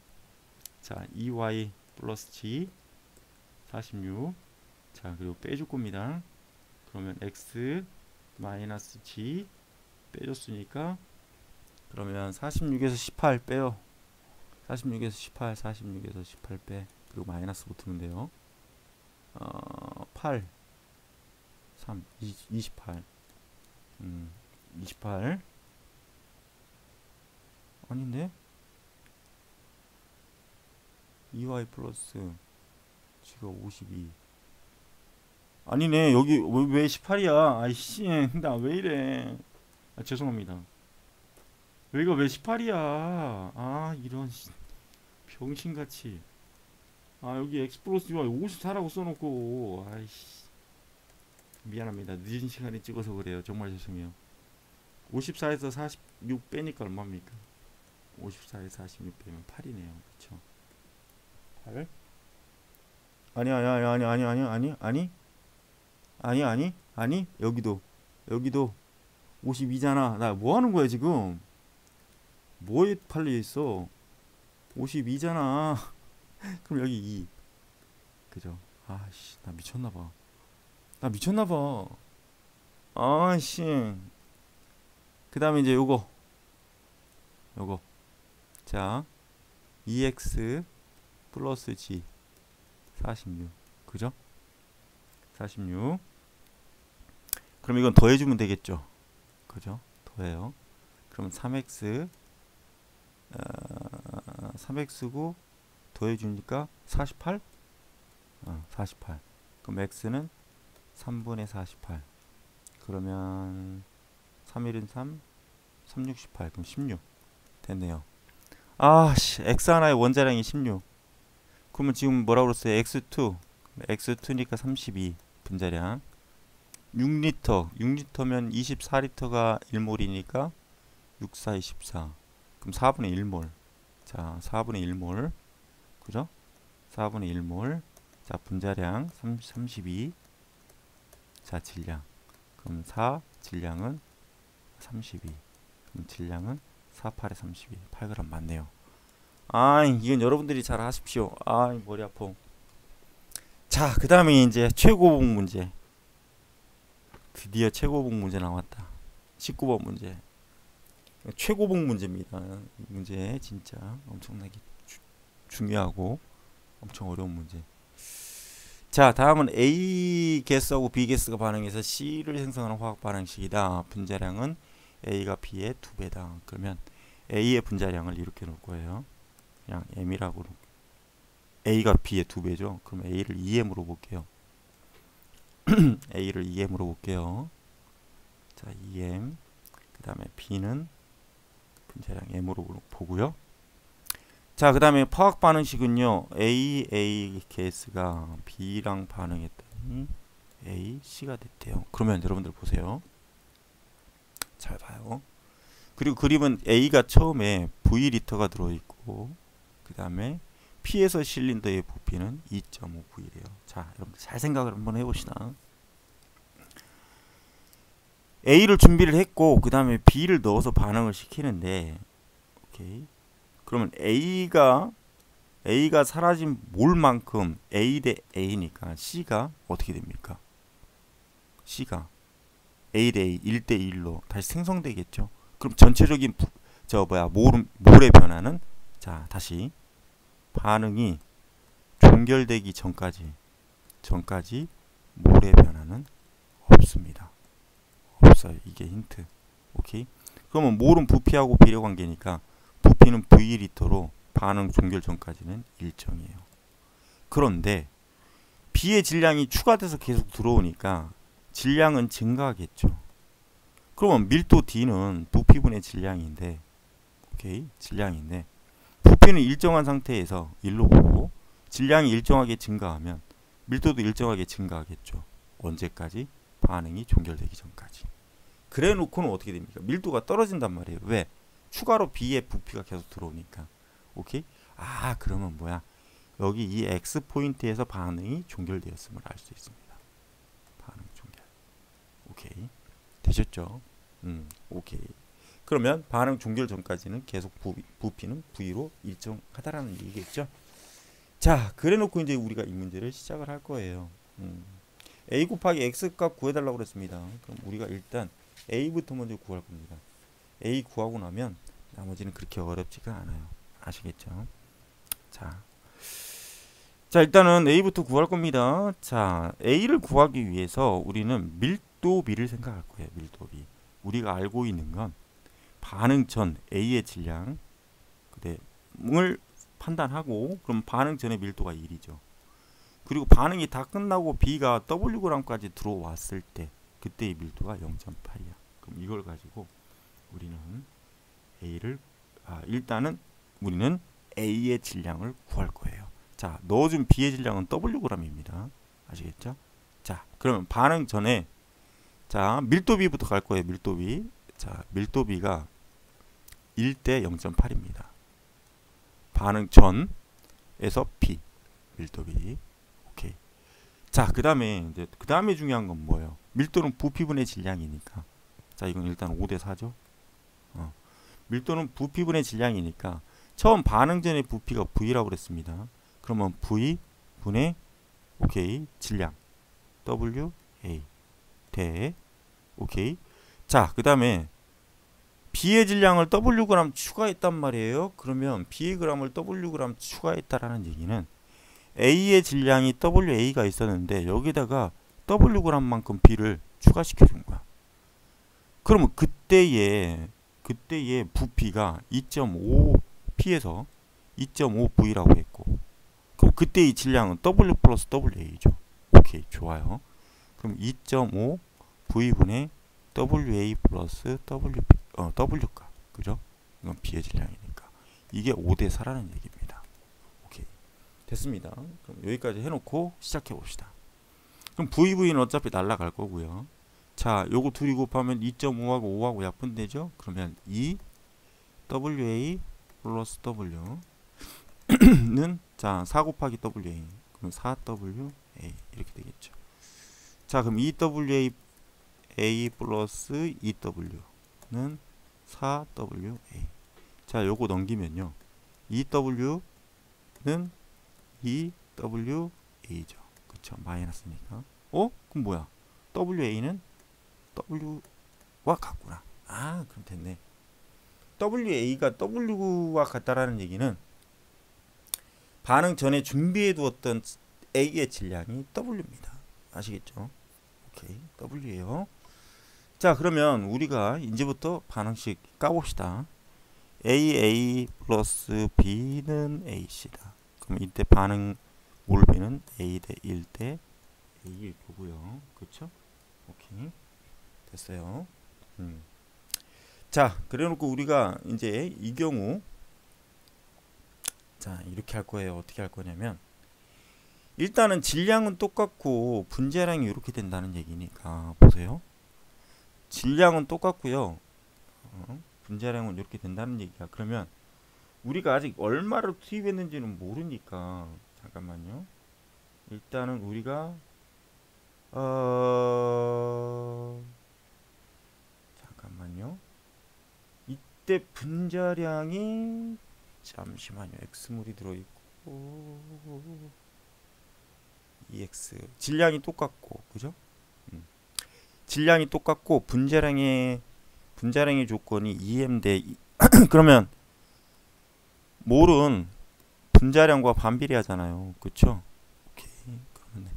Speaker 1: 자, 2y 플러스 g 46. 자, 그리고 빼줄 겁니다. 그러면 x 마이너스 g 빼줬으니까 그러면 46에서 18 빼요. 46에서 18 빼. 그리고 마이너스 붙으면 돼요. 8 3 28 28 아닌데 2y 플러스 g가 52 아니네. 여기 왜 18이야? 아이씨, 나 왜 이래? 죄송합니다. 여기가 왜 18이야? 이런 병신같이. 아 여기 x 플러스 54라고 써놓고 아이씨 미안합니다. 늦은 시간에 찍어서 그래요. 정말 죄송해요. 54에서 46 빼니까 얼마입니까? 54에서 46 빼면 8이네요. 그쵸? 8? 아니 여기도 52잖아. 나 뭐 하는 거야 지금? 뭐에 팔려 있어? 52잖아. 그럼 여기 2. 그죠? 아씨, 나 미쳤나봐. 아씨. 그 다음에 이제 요거. 자, 2x 플러스 g 46. 그죠? 46. 그럼 이건 더해주면 되겠죠? 그죠? 더해요. 그럼 3x 3x고 더해주니까 48? 48. 그럼 x는 3분의 48. 그러면 3일은 3, 3, 6, 18. 그럼 16. 됐네요. 아씨, x 하나의 원자량이 16. 그러면 지금 뭐라고 그랬어요? x2. x2니까 32 분자량. 6리터. 6리터면 24리터가 1몰이니까 6, 4, 24. 그럼 4분의 1몰. 자, 4분의 1몰. 그죠? 4분의 1몰. 자, 분자량 32. 자, 질량. 그럼 4, 질량은 32. 그럼 질량은 48에 32. 8g 맞네요. 이건 여러분들이 잘 하십시오. 머리 아파. 자, 그 다음에 이제 최고봉 문제. 드디어 최고봉 문제 나왔다. 19번 문제. 최고봉 문제입니다. 이 문제 진짜 엄청나게 중요하고 엄청 어려운 문제. 자, 다음은 A 개수하고 B 개수가 반응해서 C를 생성하는 화학 반응식이다. 분자량은 A가 B의 2배다. 그러면 A의 분자량을 이렇게 놓을 거예요. 그냥 M이라고. A가 B의 2배죠. 그럼 A를 2M으로 볼게요. A를 2M으로 볼게요. 자, 2M. 그 다음에 B는 분자량 M으로 보고요. 자, 그 다음에 화학 반응식은요. A 개수가 B랑 반응했더니 A, C가 됐대요. 그러면 여러분들 보세요. 잘 봐요. 그리고 그림은 A가 처음에 V리터가 들어있고 그 다음에 P에서 실린더의 부피는 2.5V래요. 자, 여러분들 잘 생각을 한번 해봅시다. A를 준비를 했고 그 다음에 B를 넣어서 반응을 시키는데 오케이. 그러면 A가 사라진 몰만큼 A 대 A니까 C가 어떻게 됩니까? C가 A 대 A 1대 1로 다시 생성되겠죠. 그럼 전체적인 몰의 변화는 자, 다시 반응이 종결되기 전까지 몰의 변화는 없습니다. 없어요. 이게 힌트. 오케이. 그러면 몰은 부피하고 비례 관계니까 부피는 V리터로 반응 종결 전까지는 일정이에요. 그런데 B의 질량이 추가돼서 계속 들어오니까 질량은 증가하겠죠. 그러면 밀도 D는 부피분의 질량인데 오케이. 질량인데 부피는 일정한 상태에서 1로 보고 질량이 일정하게 증가하면 밀도도 일정하게 증가하겠죠. 언제까지? 반응이 종결되기 전까지. 그래 놓고는 어떻게 됩니까? 밀도가 떨어진단 말이에요. 왜? 추가로 B의 부피가 계속 들어오니까. 오케이? 그러면 뭐야? 여기 이 X 포인트에서 반응이 종결되었음을 알 수 있습니다. 반응 종결. 오케이. 되셨죠? 오케이. 그러면 반응 종결 전까지는 계속 부피는 V로 일정하다라는 얘기겠죠? 자, 그래 놓고 이제 우리가 이 문제를 시작을 할 거예요. A 곱하기 X 값 구해달라고 그랬습니다. 그럼 우리가 일단 A부터 먼저 구할 겁니다. A 구하고 나면 나머지는 그렇게 어렵지가 않아요. 아시겠죠? 자, 일단은 A부터 구할 겁니다. 자, A를 구하기 위해서 우리는 밀도비를 생각할 거예요. 밀도비. 우리가 알고 있는 건 반응 전 A의 질량 을 판단하고 그럼 반응 전의 밀도가 1이죠. 그리고 반응이 다 끝나고 B가 Wg까지 들어왔을 때 그때의 밀도가 0.8이야. 그럼 이걸 가지고 우리는 일단은 우리는 A의 질량을 구할 거예요. 자, 넣어준 B의 질량은 Wg입니다. 아시겠죠? 자, 그러면 반응 전에 자, 밀도비부터 갈 거예요. 밀도비. 자, 밀도비가 1대 0.8입니다. 반응 전에서 B 밀도비. 오케이. 자, 그다음에 이제 그다음에 중요한 건 뭐예요? 밀도는 부피분의 질량이니까. 자, 이건 일단 5대 4죠. 밀도는 부피분의 질량이니까 처음 반응 전의 부피가 V라고 그랬습니다. 그러면 V 분의 오케이 질량 WA 대 오케이. 자, 그다음에 B의 질량을 Wg 추가했단 말이에요. 그러면 B의 g을 Wg 추가했다라는 얘기는 A의 질량이 WA가 있었는데 여기다가 Wg만큼 B를 추가시켜 준 거야. 그러면 그때의 부피가 2.5P에서 2.5V라고 했고, 그럼 그때의 질량은 W 플러스 WA죠. 오케이, 좋아요. 그럼 2.5V분의 WA 플러스 W가, 그죠? 이건 B의 질량이니까. 이게 5대 4라는 얘기입니다. 오케이, 됐습니다. 그럼 여기까지 해놓고 시작해 봅시다. 그럼 VV는 어차피 날라갈 거고요. 자, 요거 둘이 곱하면 2.5하고 5하고 약분되죠? 그러면 2 WA 플러스 W는 자, 4 곱하기 WA. 그럼 4WA 이렇게 되겠죠. 자, 그럼 2WA 플러스 2W는 4WA. 자, 요거 넘기면요. 2W는 2WA죠. 그쵸? 마이너스니까. 그럼 뭐야? WA는 W와 같구나. 아, 그럼 됐네. WA가 W와 같다라는 얘기는 반응 전에 준비해 두었던 A의 질량이 W입니다. 아시겠죠? 오케이, W예요. 자, 그러면 우리가 이제부터 반응식 까봅시다. AA 플러스 B는 AC다. 그럼 이때 반응 몰비는 A 대 1 대 A일 거고요. 그렇죠? 오케이, 됐어요. 자, 그래놓고 우리가 이제 이 경우 자, 이렇게 할 거예요. 어떻게 할 거냐면 일단은 질량은 똑같고 분자량이 이렇게 된다는 얘기니까 보세요. 질량은 똑같고요. 분자량은 이렇게 된다는 얘기야. 그러면 우리가 아직 얼마를 투입했는지는 모르니까 잠깐만요. 일단은 우리가 잠깐만요. 이때 분자량이 잠시만요. X물이 들어있고 EX 질량이 똑같고 그죠? 질량이 똑같고 분자량의 조건이 EM 대 그러면 몰은 분자량과 반비례하잖아요. 그쵸? 오케이. 그러면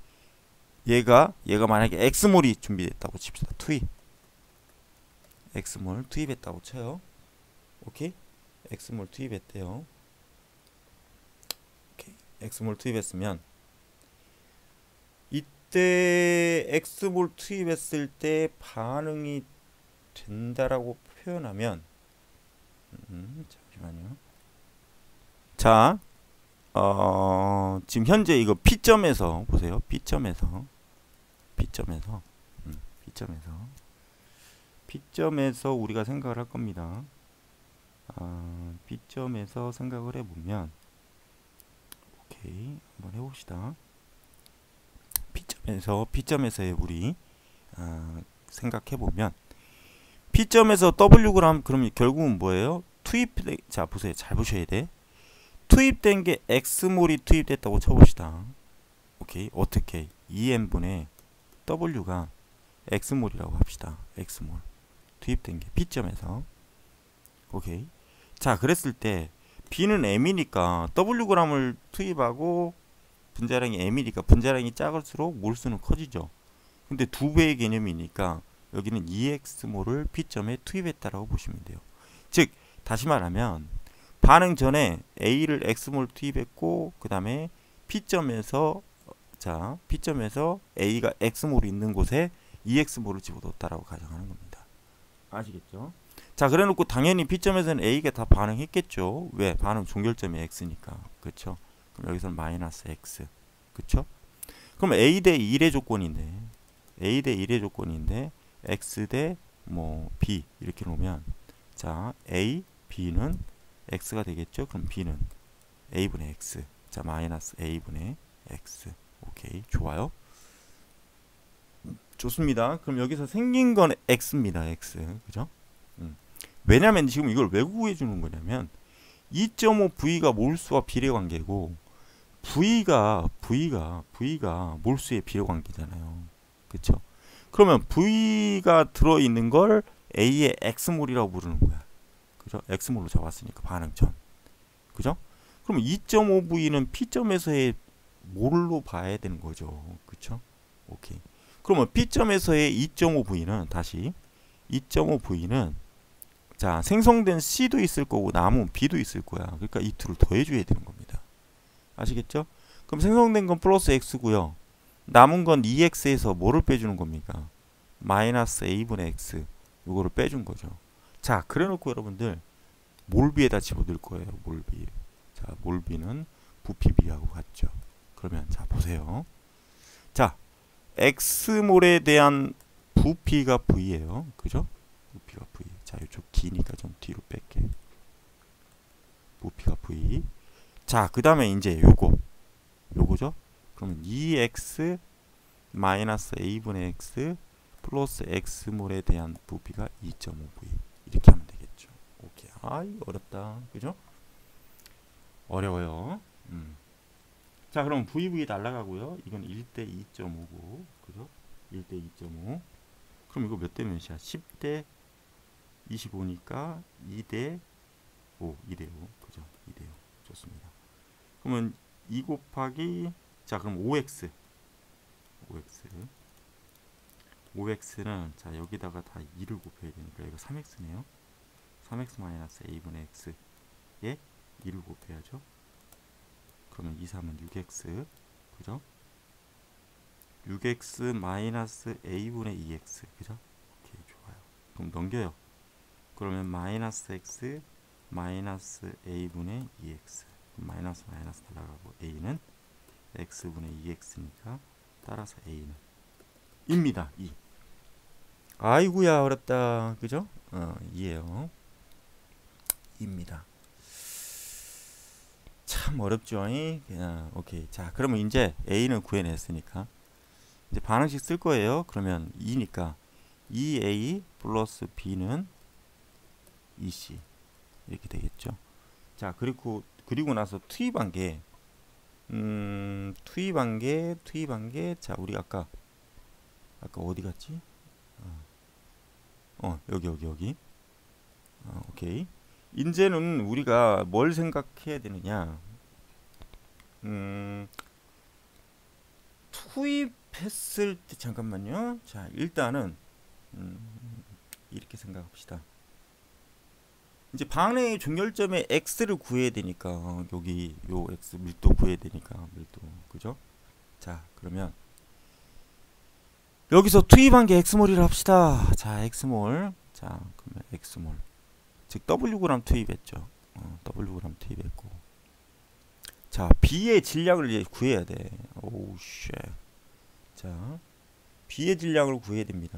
Speaker 1: 얘가 만약에 X몰이 준비됐다고 칩시다. 투입 X몰 투입했다고 쳐요. 오케이? X몰 투입했대요. 오케이. X몰 투입했으면 이때 X몰 투입했을 때 반응이 된다라고 표현하면 잠시만요. 자, 지금 현재 이거 P점에서 보세요. P점에서 우리가 생각을 할 겁니다. B점에서 생각을 해보면 오케이, 한번 해봅시다. P점에서의 우리 생각해보면 P점에서 Wg 그럼 결국은 뭐예요? 자, 보세요. 잘 보셔야 돼. 투입된 게 X몰이 투입됐다고 쳐봅시다. 오케이, 어떻게? 2n분의 W가 X몰이라고 합시다. X몰 투입된 게 B점에서. 오케이. 자, 그랬을 때 B는 M이니까 Wg을 투입하고 분자량이 M이니까 분자량이 작을수록 몰수는 커지죠. 근데 2배의 개념이니까 여기는 2X몰을 P점에 투입했다라고 보시면 돼요. 즉 다시 말하면 반응 전에 A를 X몰 투입했고 그 다음에 P점에서 A가 X몰이 있는 곳에 2X몰을 집어넣었다라고 가정하는 겁니다. 아시겠죠? 자, 그래 놓고 당연히 B점에서는 A가 다 반응했겠죠. 왜? 반응 종결점이 X니까. 그쵸? 그럼 여기서는 마이너스 X. 그쵸? 그럼 A 대 1의 조건인데, A 대 1의 조건인데, X 대 뭐 B 이렇게 놓으면, 자, A, B는 X가 되겠죠? 그럼 B는 A분의 X. 자, 마이너스 A분의 X. 오케이, 좋아요. 좋습니다. 그럼 여기서 생긴 건 X입니다. X. 그죠? 왜냐면 지금 이걸 왜 구해 주는 거냐면 2.5V가 몰수와 비례관계고 V가 몰수의 비례관계잖아요. 그쵸? 그러면 V가 들어있는 걸 A의 X몰이라고 부르는 거야. 그죠? X몰로 잡았으니까 반응전. 그죠? 그럼 2.5V는 P점에서의 몰로 봐야 되는 거죠. 그쵸? 오케이. 그러면 P점에서의 2.5V는 다시 2.5V는 자, 생성된 C도 있을 거고 남은 B도 있을 거야. 그러니까 이 둘을 더해줘야 되는 겁니다. 아시겠죠? 그럼 생성된 건 플러스 X고요. 남은 건 2X에서 뭐를 빼주는 겁니까? 마이너스 A분의 X. 이거를 빼준 거죠. 자, 그래 놓고 여러분들 몰비에다 집어넣을 거예요. 몰비. 자, 몰비는 부피 B하고 같죠. 그러면 자, 보세요. 자, X몰에 대한 부피가 V예요. 그죠? 부피가 V. 자, 이쪽 기니까 좀 뒤로 뺄게. 부피가 V. 자, 그 다음에 이제 요거죠? 그러면 2x 마이너스 a분의 x 플러스 x몰에 대한 부피가 2.5v. 이렇게 하면 되겠죠. 오케이. 아, 이거 어렵다. 그죠? 어려워요. 자, 그럼 VV 날라가고요. 이건 1대 2.5고. 그죠? 1대 2.5. 그럼 이거 몇 대 몇이야? 10대 25니까 2대 5, 2대 5. 그죠? 2대 5. 좋습니다. 그러면 2 곱하기 자, 그럼 5x. 5x는 자, 여기다가 다 2를 곱해야 되니까 이거 3x네요. 3x 마이너스 a분의 x에 2를 곱해야죠. 그러면 2, 3은 6x. 그죠? 6x 마이너스 a분의 2x. 그죠? 오케이, 좋아요. 그럼 넘겨요. 그러면 마이너스 x 마이너스 a분의 2x. 마이너스 마이너스 날아가고 a는 x분의 2x니까 따라서 a는 입니다. 2. 아이구야, 어렵다. 그죠? 2예요. 2입니다. 참 어렵죠. 오케이. 자, 그러면 이제 a는 구해냈으니까 이제 반응식 쓸 거예요. 그러면 2니까 2a 플러스 b는 2c 이렇게 되겠죠. 자, 그리고 나서 투입한 게 자, 우리 아까 어디 갔지? 여기. 오케이. 이제는 우리가 뭘 생각해야 되느냐? 투입했을 때 잠깐만요. 자, 일단은 이렇게 생각합시다. 이제 반응의 종결점의 x를 구해야 되니까 여기 요 x 밀도 구해야 되니까 밀도. 그죠? 자, 그러면 여기서 투입한 게 x몰이라 합시다. 자, x몰. 자, 그러면 x몰. 즉 wg 투입했죠. wg 투입했고. 자, B의 질량을 이제 구해야 돼. 오우 쉣. 자, B의 질량을 구해야 됩니다.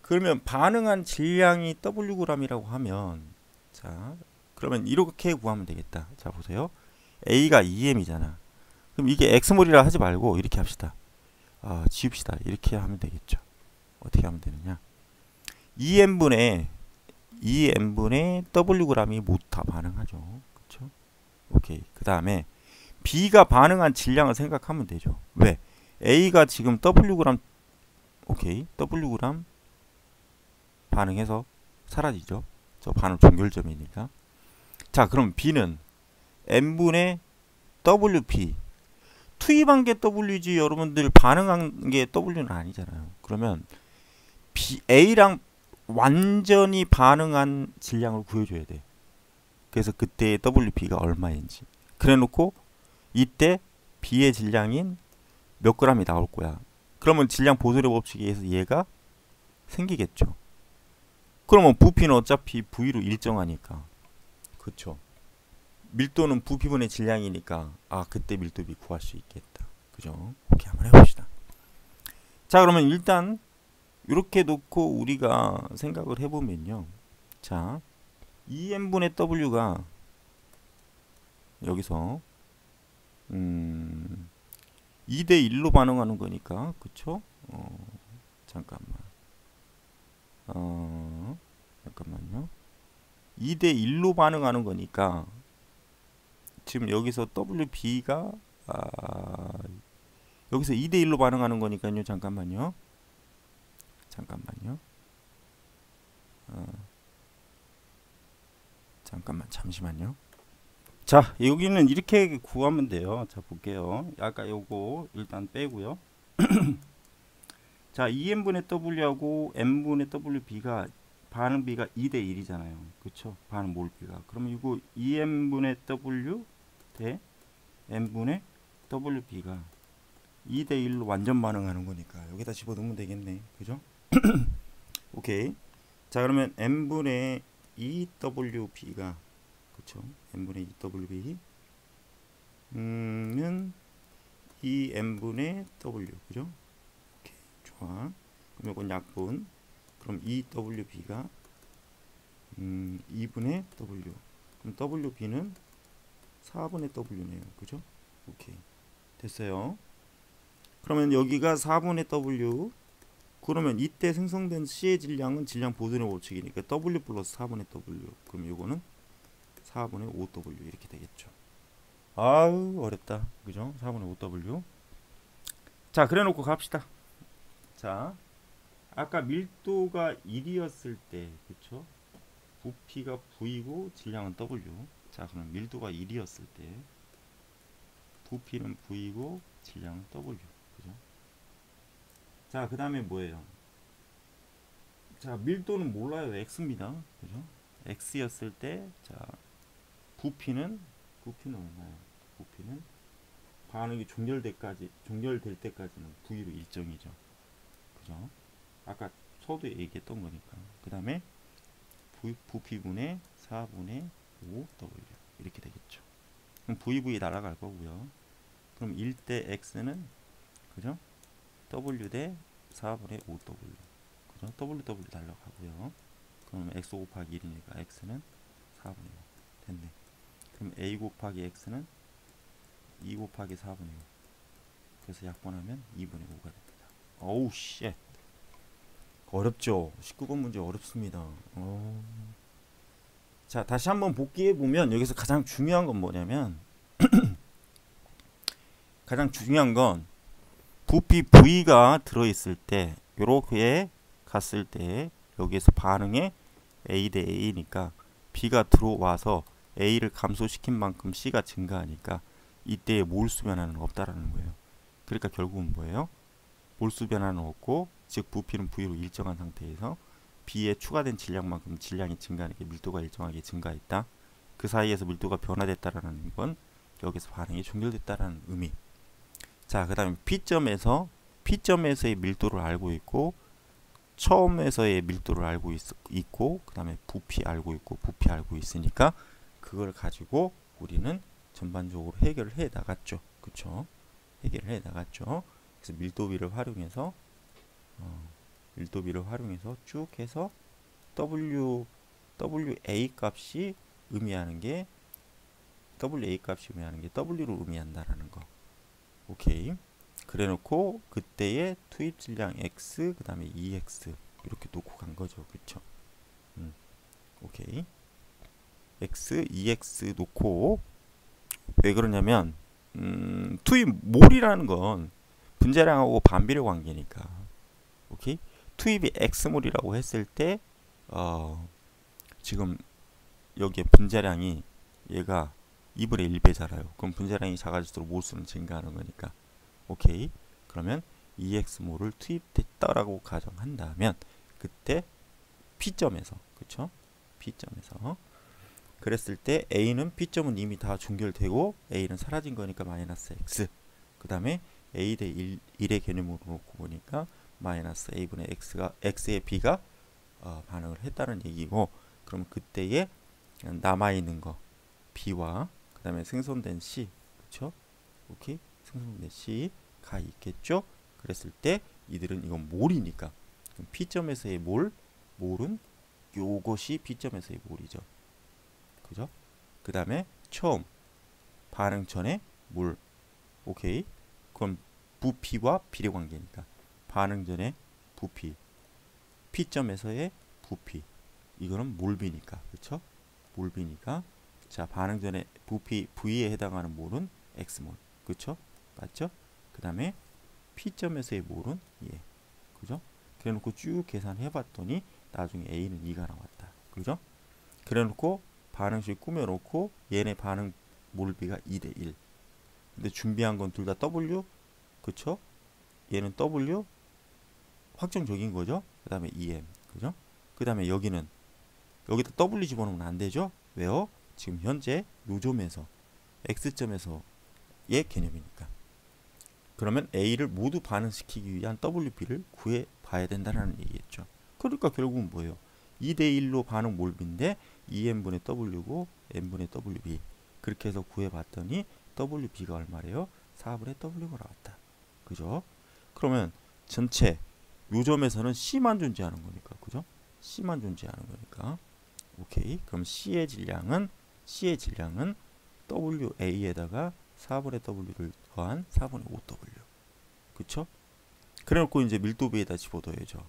Speaker 1: 그러면 반응한 질량이 wg이라고 하면 자, 그러면 이렇게 구하면 되겠다. 자, 보세요. A가 2m이잖아. 그럼 이게 x몰이라 하지 말고 이렇게 합시다. 지웁시다. 이렇게 하면 되겠죠. 어떻게 하면 되느냐? 2m분의 wg이 모두 다 반응하죠. 그렇죠? 오케이. 그 다음에 B가 반응한 질량을 생각하면 되죠. 왜? A가 지금 wg 오케이. wg 반응해서 사라지죠. 저 반응 종결점이니까. 자, 그럼 B는 n분의 WP. 투입한 게 W지 여러분들 반응한 게 W는 아니잖아요. 그러면 A랑 완전히 반응한 질량을 구해줘야 돼. 그래서 그때 WP가 얼마인지. 그래 놓고 이때 B의 질량인 몇 g이 나올 거야. 그러면 질량 보조력 법칙에 의해서 얘가 생기겠죠. 그러면 부피는 어차피 V로 일정하니까. 그쵸. 밀도는 부피분의 질량이니까 그때 밀도비 구할 수 있겠다. 그죠? 오케이, 한번 해봅시다. 자, 그러면 일단 이렇게 놓고 우리가 생각을 해보면요. 자, 2n분의 w가 여기서 2대 1로 반응하는 거니까, 그쵸? 잠깐만요. 2대 1로 반응하는 거니까 지금 여기서 WB가 여기서 2대 1로 반응하는 거니까요. 잠깐만요. 잠시만요. 자, 여기는 이렇게 구하면 돼요. 자, 볼게요. 아까 요거 일단 빼고요. 자, 2n분의 w하고 n분의 wb가 반응비가 2대 1이잖아요. 그쵸? 반응 몰비가. 그러면 이거 2n분의 w 대 n분의 wb가 2대 1로 완전 반응하는 거니까 여기다 집어넣으면 되겠네. 그죠? 오케이. 자, 그러면 n분의 2wb가, 그쵸? n분의 2wb 는 2n분의 w. 그죠? 오케이. 좋아. 그럼 이건 약분. 그럼 2wb가 2분의 w. 그럼 wb는 4분의 w네요. 그죠? 오케이. 됐어요. 그러면 여기가 4분의 w. 그러면 이때 생성된 C의 질량은 질량 보존의 법칙이니까 W 플러스 4분의 W. 그럼 요거는 4분의 5W 이렇게 되겠죠. 아우, 어렵다. 그죠? 4분의 5W. 자, 그래 놓고 갑시다. 자, 아까 밀도가 1이었을 때, 그쵸? 부피가 V고 질량은 W. 자, 그럼 밀도가 1이었을 때 부피는 V고 질량은 W. 그죠? 자, 그 다음에 뭐예요? 자, 밀도는 몰라요. X입니다. 그죠? X였을 때, 자, 부피는 얼마예요? 부피는 반응이 종결될 때까지는 V로 일정이죠. 그죠? 아까 서도 얘기했던 거니까. 그 다음에 부피분의 4분의 5W 이렇게 되겠죠. 그럼 VV 날아갈 거고요. 그럼 1대 X는, 그죠? W 대 4분의 5W. 그죠? WW 날아가고요. 그럼 X 곱하기 1이니까 X는 4분의 5. 됐네. 그럼 A 곱하기 X는 2 곱하기 4분의 5. 그래서 약분하면 2분의 5가 됩니다. 어우, 쉣. 어렵죠? 19번 문제 어렵습니다. 자, 다시 한번 복기해보면 여기서 가장 중요한 건 뭐냐면 가장 중요한 건 부피 V가 들어있을 때, 요렇게 갔을 때 여기에서 반응에 A 대 A니까 B가 들어와서 A를 감소시킨 만큼 C가 증가하니까 이때의 몰수 변화는 없다라는 거예요. 그러니까 결국은 뭐예요? 몰수 변화는 없고, 즉 부피는 V로 일정한 상태에서 B에 추가된 질량만큼 질량이 증가하니까 밀도가 일정하게 증가했다. 그 사이에서 밀도가 변화됐다라는 건 여기서 반응이 종결됐다라는 의미. 자, 그 다음에 P점에서의 밀도를 알고 있고, 처음에서의 밀도를 알고 있고, 그 다음에 부피 알고 있고, 부피 알고 있으니까 그걸 가지고 우리는 전반적으로 해결을 해 나갔죠. 그쵸? 해결을 해 나갔죠. 그래서 밀도비를 활용해서 쭉 해서 WA 값이 의미하는 게 W로 의미한다라는 거. 오케이. 그래 놓고 그때의 투입 질량 X, 그 다음에 EX 이렇게 놓고 간 거죠. 그쵸? 오케이. X, EX 놓고, 왜 그러냐면 투입 몰이라는 건 분자량하고 반비례 관계니까. 오케이. 투입이 X몰이라고 했을 때 지금 여기에 분자량이 얘가 2분의 1배잖아요. 그럼 분자량이 작아질수록 몰수는 증가하는 거니까. 오케이. 그러면 EX몰을 투입됐다라고 가정한다면 그때 P점에서, 그쵸? P점에서 그랬을 때 A는 P점은 이미 다 종결되고 A는 사라진 거니까 마이너스 X. 그 다음에 A 대 1의 개념으로 놓고 보니까 마이너스 A분의 X의 B가 반응을 했다는 얘기고, 그럼 그때에 남아있는 거 B와 그 다음에 생성된 C, 그쵸? 오케이? 생성된 C가 있겠죠? 그랬을 때 이들은 이건 몰이니까 그럼 P점에서의 몰은 요것이 B점에서의 몰이죠. 그죠? 그 다음에 처음 반응 전에 몰, 오케이? 그럼 부피와 비례 관계니까 반응 전에 부피, P점에서의 부피, 이거는 몰비니까, 그쵸? 몰비니까, 자, 반응 전에 부피 V에 해당하는 몰은 X몰, 그쵸? 맞죠? 그 다음에 P점에서의 몰은 예, 그죠? 그래 놓고 쭉 계산해 봤더니 나중에 A는 2가 나왔다, 그죠? 그래 놓고 반응식 꾸며 놓고 얘네 반응 몰비가 2대1. 근데 준비한 건 둘 다 W, 그쵸? 얘는 W 확정적인 거죠. 그 다음에 EM, 그죠? 그 다음에 여기는 여기다 W 집어넣으면 안 되죠. 왜요? 지금 현재 요점에서 X점에서의 개념이니까. 그러면 A를 모두 반응시키기 위한 WB를 구해 봐야 된다는 얘기겠죠. 그러니까 결국은 뭐예요? 2대1로 반응 몰비인데 2n분의 W고 n분의 WB, 그렇게 해서 구해 봤더니 WB가 얼마래요? 4분의 W가 나왔다. 그죠? 그러면 전체 요점에서는 C만 존재하는 거니까, 그죠? C만 존재하는 거니까. 오케이. 그럼 C의 질량은 WA에다가 4분의 W를 더한 4분의 5W. 그쵸? 그래 놓고 이제 밀도비에다 집어넣어야죠.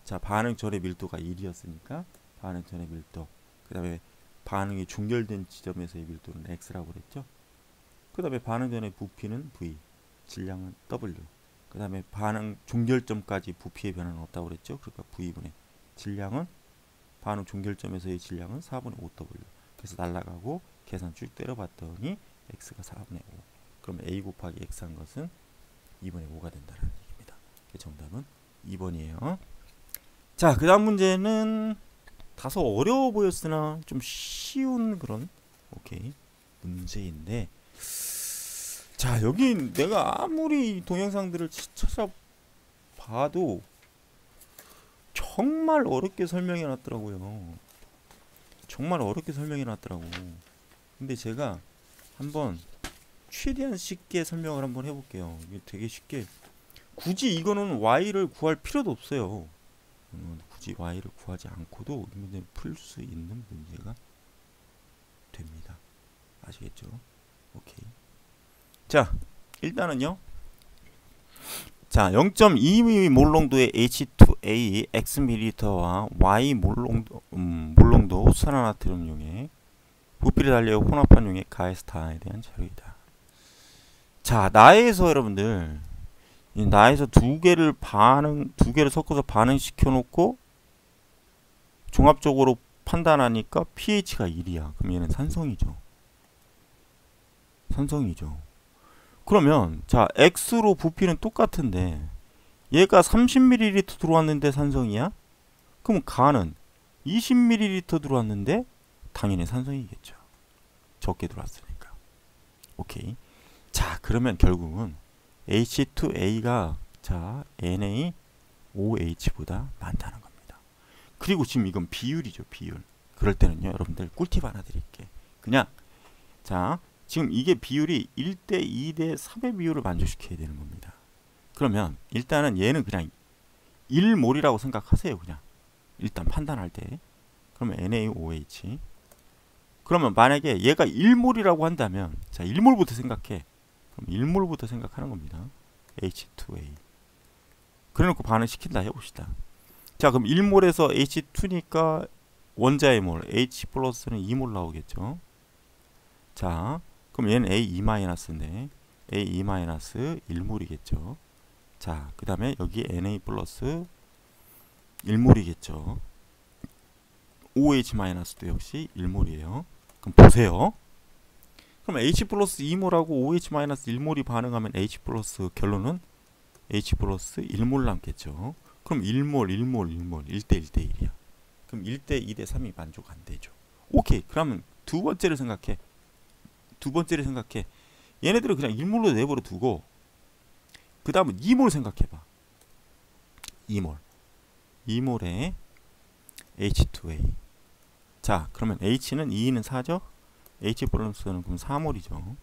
Speaker 1: 자, 반응 전의 밀도가 1이었으니까 반응 전의 밀도, 그 다음에 반응이 종결된 지점에서의 밀도는 X라고 그랬죠. 그 다음에 반응 전의 부피는 V, 질량은 W, 그 다음에 반응 종결점까지 부피의 변화는 없다고 그랬죠. 그러니까 V분의 질량은 반응 종결점에서의 질량은 4분의 5W. 그래서 날라가고 계산 쭉 때려봤더니 X가 4분의 5. 그럼 A 곱하기 X 한 것은 2분의 5가 된다는 얘기입니다. 정답은 2번이에요. 자, 그 다음 문제는 다소 어려워 보였으나 좀 쉬운 그런 오케이 문제인데, 자, 여기 내가 아무리 동영상들을 찾아봐도 정말 어렵게 설명해 놨더라고요. 정말 어렵게 설명해 놨더라고. 근데 제가 한번 최대한 쉽게 설명을 한번 해볼게요. 이게 되게 쉽게, 굳이 이거는 y를 구할 필요도 없어요. 굳이 y를 구하지 않고도 이 문제는 풀 수 있는 문제가 됩니다. 아시겠죠? 오케이. 자, 일단은요. 자, 0.2 몰농도의 H2A Xml와 Y 몰농도 수산화나트륨용의 부피를 달려 혼합한 용의 가에스탄에 대한 자료이다. 자, 나에서 여러분들, 이 나에서 두 개를 섞어서 반응시켜 놓고 종합적으로 판단하니까 pH가 1이야. 그럼 얘는 산성이죠. 산성이죠. 그러면 자, X로 부피는 똑같은데 얘가 30ml 들어왔는데 산성이야? 그럼 가는 20ml 들어왔는데 당연히 산성이겠죠. 적게 들어왔으니까. 오케이. 자, 그러면 결국은 H2A가 자, NaOH보다 많다는 겁니다. 그리고 지금 이건 비율이죠, 비율. 그럴 때는요, 여러분들 꿀팁 하나 드릴게. 그냥 자, 지금 이게 비율이 1대 2대 3의 비율을 만족시켜야 되는 겁니다. 그러면 일단은 얘는 그냥 1몰이라고 생각하세요. 그냥 일단 판단할 때. 그러면 NaOH. 그러면 만약에 얘가 1몰이라고 한다면, 자, 1몰부터 생각해. 그럼 1몰부터 생각하는 겁니다. H2A. 그래놓고 반응시킨다 해봅시다. 자, 그럼 1몰에서 H2니까 원자의 몰, H 플러스는 2몰 나오겠죠. 자, 그럼 얘는 A2-인데 A2- 1몰이겠죠. 자, 그 다음에 여기 Na 플러스 1몰이겠죠. OH-도 역시 1몰이에요. 그럼 보세요. 그럼 H 플러스 2몰하고 OH-1몰이 반응하면 H 플러스 결론은 H 플러스 1몰 남겠죠. 그럼 1몰, 1대 1대 1이야. 그럼 1대 2대 3이 만족 안 되죠. 오케이. 그러면 두 번째를 생각해. 얘네들은 그냥 1몰로 내버려 두고 그 다음은 2몰 생각해봐. 2몰에 H2A. 자, 그러면 H는 2는 4죠? H 플러스는 그럼 3몰이죠.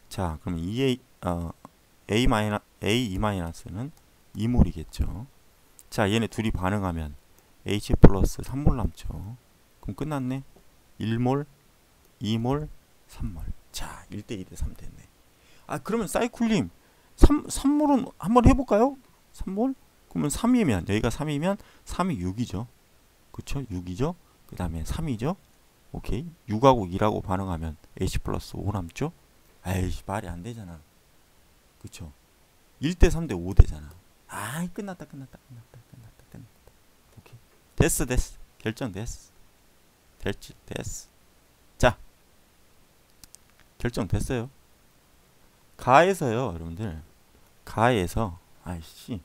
Speaker 1: 자, 그러면 A2-는 2몰이겠죠. 자, 얘네 둘이 반응하면 H 플러스 3몰 남죠. 그럼 끝났네. 1몰, 2몰, 3몰. 자, 1대 2대 3 됐네. 아, 그러면 사이클님 3몰은 한번 해볼까요? 3몰? 그러면 3이면 여기가 3이면 3이 6이죠. 그쵸? 6이죠. 그 다음에 3이죠. 오케이. 6하고 2라고 반응하면 H 플러스 5 남죠. 에이씨, 말이 안 되잖아. 그쵸? 1대 3대 5 되잖아. 아이, 끝났다. 오케이. 됐어. 결정됐어. 됐어. 자, 결정됐어요. 가에서요, 여러분들. 가에서, 아이씨.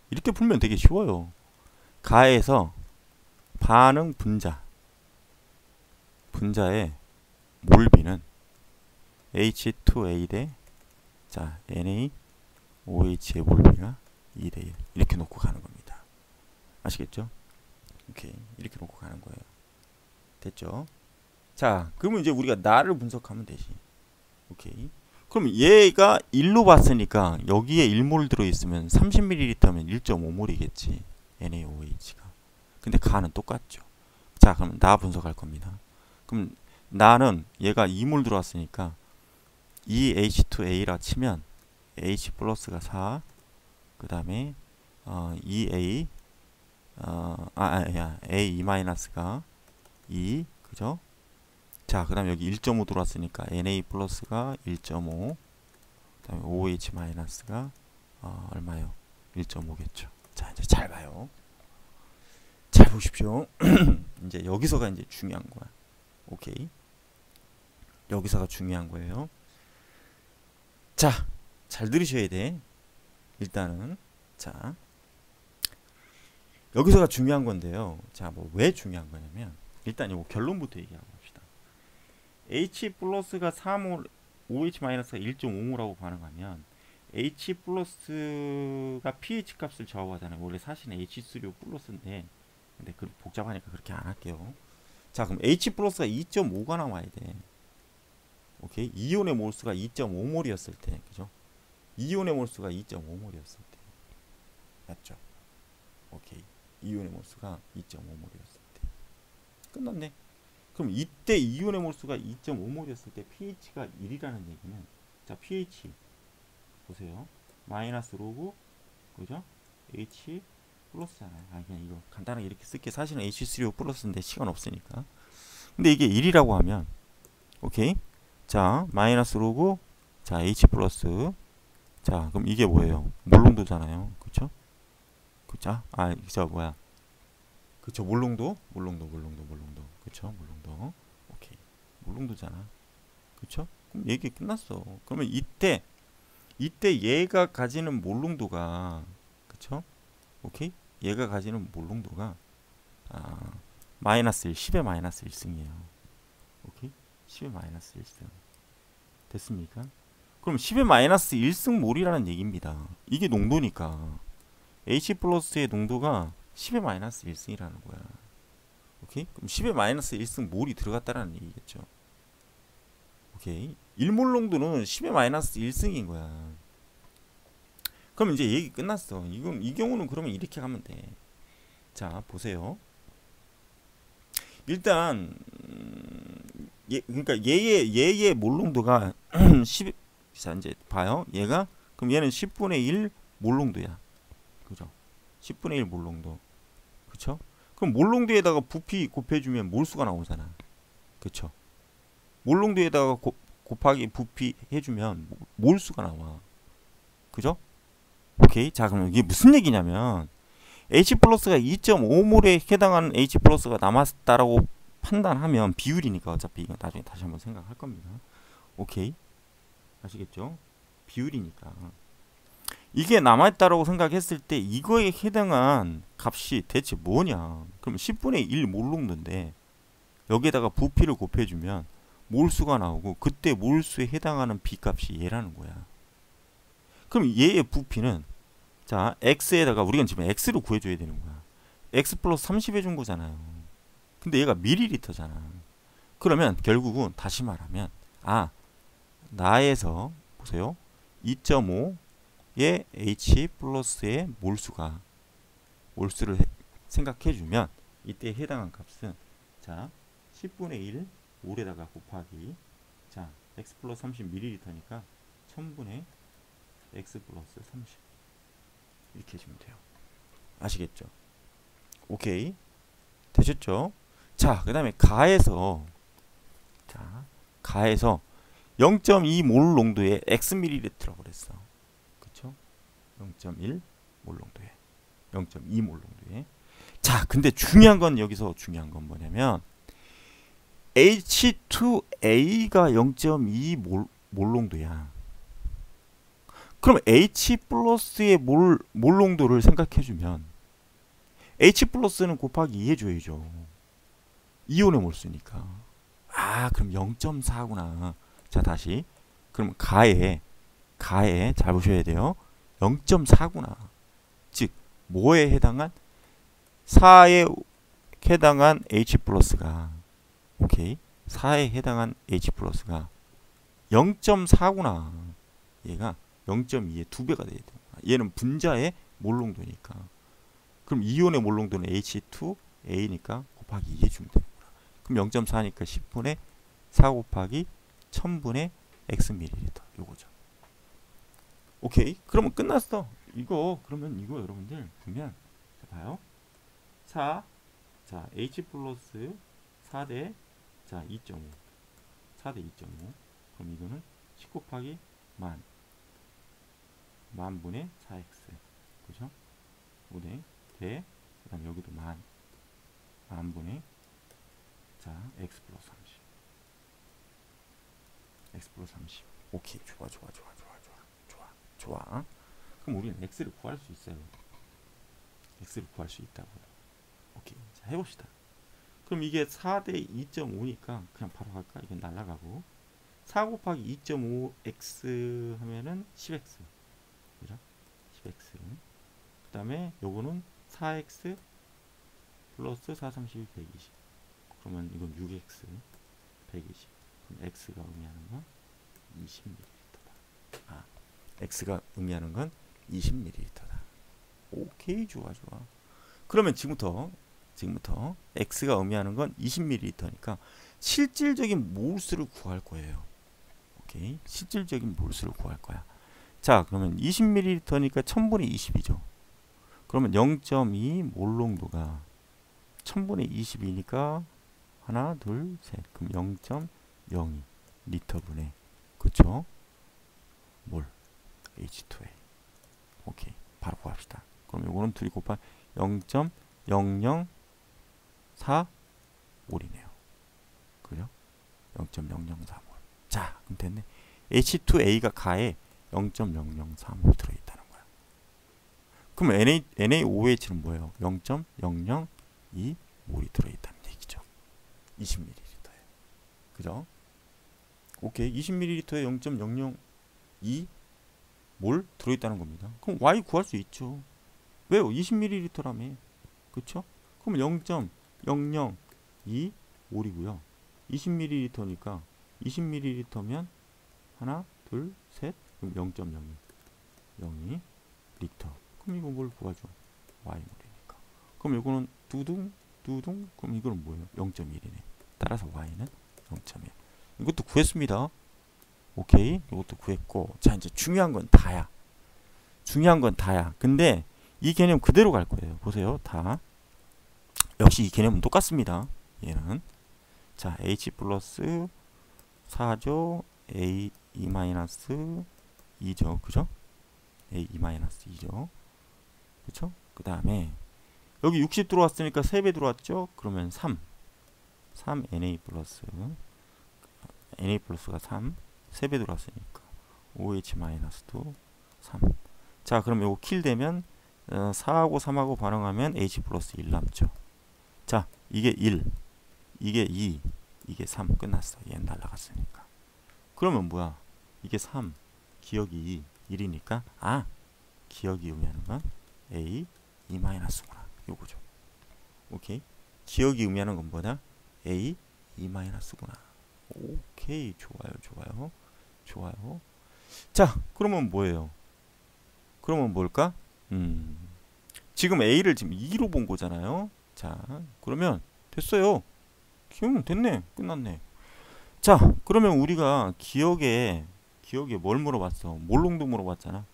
Speaker 1: 이렇게 풀면 되게 쉬워요. 가에서 반응 분자의 몰비는 H2A 대 자, NaOH의 몰비가 2대 1 이렇게 놓고 가는 겁니다. 아시겠죠? 오케이. 이렇게 놓고 가는 거예요. 됐죠? 자, 그러면 이제 우리가 나를 분석하면 되지. 오케이. 그럼 얘가 1로 봤으니까 여기에 1몰 들어있으면 30ml면 1.5몰이겠지. NaOH가. 근데 가는 똑같죠. 자, 그럼 나 분석할 겁니다. 그럼 나는 얘가 2몰 들어왔으니까 2H2A라 치면 H 플러스가 4, 그 다음에 2A A2 마이너스가 2, 그죠? 자, 그 다음에 여기 1.5 들어왔으니까 Na 플러스가 1.5, 그 다음에 OH 마이너스가 얼마요? 1.5겠죠. 자, 이제 잘 봐요. 잘 보십시오. 이제 여기서가 이제 중요한 거야. 오케이. 여기서가 중요한 거예요. 자, 잘 들으셔야 돼. 일단은 자, 여기서가 중요한 건데요. 자, 뭐 왜 중요한 거냐면 일단 이거 결론부터 얘기하고 봅시다. H 플러스가 3몰, OH 마이너스가 1.5몰하고 반응하면 H 플러스가 pH 값을 좌우하잖아요. 원래 사실은 H3O 플러스인데 근데 그 복잡하니까 그렇게 안 할게요. 자, 그럼 H 플러스가 2.5가 나와야 돼. 오케이. 이온의 몰수가 2.5몰이었을 때, 그죠? 이온의 몰수가 2.5몰이었을 때, 맞죠? 오케이. 이온의 몰수가 2.5몰이었을 때, 끝났네. 그럼 이때 이온의 몰수가 2.5몰이었을 때 pH가 1이라는 얘기는, 자, pH 보세요. 마이너스 로그, 그죠? H 플러스잖아요. 아, 그냥 이거 간단하게 이렇게 쓸게. 사실은 H3O 플러스인데 시간 없으니까. 근데 이게 1이라고 하면, 오케이. 자, 마이너스 로그, 자, H 플러스. 자, 그럼 이게 뭐예요? 몰롱도잖아요. 그쵸? 그쵸? 아, 저 뭐야? 그쵸? 몰롱도. 그쵸? 몰롱도. 오케이. 몰롱도잖아. 그쵸? 그럼 얘기 끝났어. 그러면 이때 얘가 가지는 몰롱도가, 그쵸? 오케이? 얘가 가지는 몰롱도가 마이너스 1, 10의 마이너스 1승이에요. 오케이? 10의 마이너스 1승. 됐습니까? 그럼 10의 마이너스 1승 몰이라는 얘기입니다. 이게 농도니까 H 플러스의 농도가 10의 마이너스 1승이라는 거야. 오케이? 그럼 10의 마이너스 1승 몰이 들어갔다라는 얘기겠죠. 오케이? 1몰 농도는 10의 마이너스 1승인 거야. 그럼 이제 얘기 끝났어. 이 경우는 그러면 이렇게 가면 돼. 자, 보세요. 일단 그러니까 얘의 몰농도가 10. 자, 이제 봐요. 얘가 그럼 얘는 10분의 1 몰농도야. 그죠? 10분의 1 몰농도. 그쵸? 그럼 몰농도에다가 부피 곱해주면 몰수가 나오잖아. 그쵸? 몰농도에다가 곱하기 부피 해주면 몰수가 나와. 그죠? 오케이. 자, 그럼 이게 무슨 얘기냐면 H 플러스가 2.5몰에 해당하는 H 플러스가 남았다라고 판단하면 비율이니까 어차피 이건 나중에 다시 한번 생각할 겁니다. 오케이. 아시겠죠? 비율이니까. 이게 남아있다라고 생각했을 때 이거에 해당한 값이 대체 뭐냐? 그럼 10분의 1 몰농도인데 여기에다가 부피를 곱해주면 몰수가 나오고 그때 몰수에 해당하는 B값이 얘라는 거야. 그럼 얘의 부피는 자, X에다가 우리가 지금 X를 구해줘야 되는 거야. x 플러스 30 해준 거잖아요. 근데 얘가 밀리리터잖아. 그러면 결국은 다시 말하면 나에서 보세요. 2.5의 H 플러스의 몰수를 생각해주면 이때 해당한 값은 자 10분의 1 몰에다가 곱하기 자 x 플러스 30ml니까 1000분의 x 플러스 30 이렇게 해주면 돼요. 아시겠죠? 오케이 되셨죠? 자 그 다음에 가에서 0.2몰 농도의 xml라고 그랬어. 그쵸? 0.1몰 농도에 0.2몰 농도에 자 근데 중요한 건 여기서 중요한 건 뭐냐면 H2A가 0.2몰 농도야. 그럼 H 플러스의 몰 농도를 생각해주면 H 플러스는 곱하기 2 해줘야죠. 이온의 몰수니까. 그럼 0.4구나. 자 다시 그럼 가에 잘 보셔야 돼요. 0.4구나. 즉 뭐에 해당한 4에 해당한 H 플러스가 오케이 4에 해당한 H 플러스가 0.4구나. 얘가 0.2의 2배가 돼야 돼. 얘는 분자의 몰농도니까. 그럼 이온의 몰농도는 H2A니까 곱하기 2 해주면 되는구나. 그럼 0.4니까 10분의 4 곱하기 1000분의 xml 요거죠. 오케이. 그러면 끝났어. 그러면 이거 여러분들 보면 자 봐요. 4 자 H 플러스 4대 자 2.5 4대 2.5 그럼 이거는 10 곱하기 만분의 4x 그죠? 5대 대 그다음 여기도 만분의 자 x 플러스 30 오케이 좋아 그럼 우리는 x를 구할 수 있어요. x를 구할 수 있다고요. 오케이 자 해봅시다. 그럼 이게 4대 2.5니까 그냥 바로 갈까? 이건 날라가고 4 곱하기 2.5x 하면은 10x 그죠? 10x 그 다음에 요거는 4x 플러스 4, 30이 120 그러면 이건 6x 120 그럼 x가 의미하는 건 20ml다. x가 의미하는 건 20ml다. 오케이 좋아 그러면 지금부터 x가 의미하는 건 20ml니까 실질적인 몰수를 구할 거예요. 오케이 실질적인 몰수를 구할 거야. 자 그러면 20ml니까 1000분의 20이죠. 그러면 0.2 몰농도가 1000분의 20이니까 하나 둘 셋 그럼 0.02 리터분의 그쵸? 몰 H2A 오케이 바로 구합시다. 그럼 요거는 둘이 곱한 0.0045몰이네요. 그죠? 0.004몰 자 그럼 됐네. H2A가 가에 0.004몰 들어있다는 거야. 그럼 NaOH는 뭐예요? 0.002몰이 들어있다는 얘기죠. 20ml에 그죠? 오케이 20ml에 0.002몰 들어있다는 겁니다. 그럼 Y 구할 수 있죠. 왜요? 20ml라며 그쵸? 그럼 0.002몰이고요 20ml니까 20ml면 하나 둘 셋 그럼 0.02 리터 그럼 이거 뭘 구하죠? Y몰이니까 그럼 이거는 두둥 그럼 이거는 뭐예요? 0.1이네. 따라서 Y는 0.1 이것도 구했습니다. 오케이 이것도 구했고 자 이제 중요한 건 다야. 근데 이 개념 그대로 갈 거예요. 보세요. 다 역시 이 개념은 똑같습니다. 얘는 자 H 플러스 4조 A 2 마이너스 2죠. 그죠? A 2 마이너스 2죠. 그쵸? 그 다음에 여기 60 들어왔으니까 3배 들어왔죠? 그러면 3 NA 플러스 NA 플러스가 3 3배 들어왔으니까 OH 마이너스도 3 자 그럼 요거 킬 되면 4하고 3하고 반응하면 H 플러스 1 남죠. 자 이게 1 이게 2 이게 3 끝났어. 얘는 날라갔으니까. 그러면 뭐야 이게 3 기억이 1이니까 기억이 의미하는 건 A 2 마이너스구나 요거죠. 오케이. 기억이 의미하는 건 뭐냐? A, E-구나. 오케이. 좋아요. 좋아요. 좋아요. 자, 그러면 뭐예요? 그러면 뭘까? 지금 A를 지금 2로 본 거잖아요. 자, 그러면 됐어요. 됐네. 끝났네. 자, 그러면 우리가 기억에 뭘 물어봤어? 몰롱도 물어봤잖아.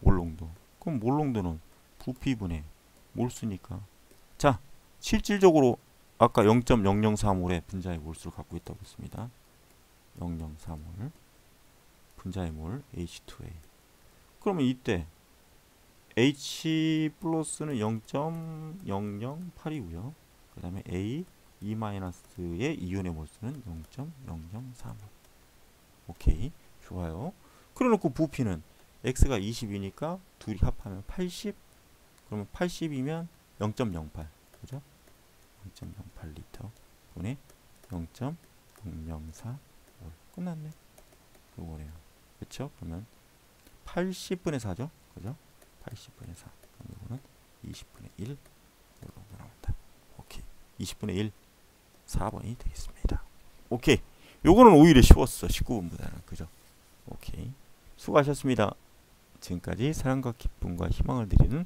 Speaker 1: 몰롱도. 그럼 몰롱도는 부피분의 몰수니까. 자, 실질적으로 아까 0.0035의 분자의 몰수를 갖고 있다고 했습니다. 0035를 분자의 몰 H2A. 그러면 이때 H 플러스는 0.008이고요. 그 다음에 A, E-의 이온의 몰수는 0.0035. 오케이. 좋아요. 그래놓고 부피는 X가 20이니까 둘이 합하면 80. 그러면 80이면 0.08. 그죠? 0.08리터 분의 0.004 몰. 끝났네. 요거네요. 그쵸? 그러면 80분의 4죠? 그죠? 80분의 4. 그럼 이거는 20분의 1. 이렇게 나온다. 오케이. 20분의 1. 4번이 되겠습니다. 오케이. 요거는 오히려 쉬웠어. 19번보다는. 그죠? 오케이. 수고하셨습니다. 지금까지 사랑과 기쁨과 희망을 드리는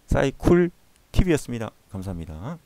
Speaker 1: 사이쿨 TV였습니다. 감사합니다.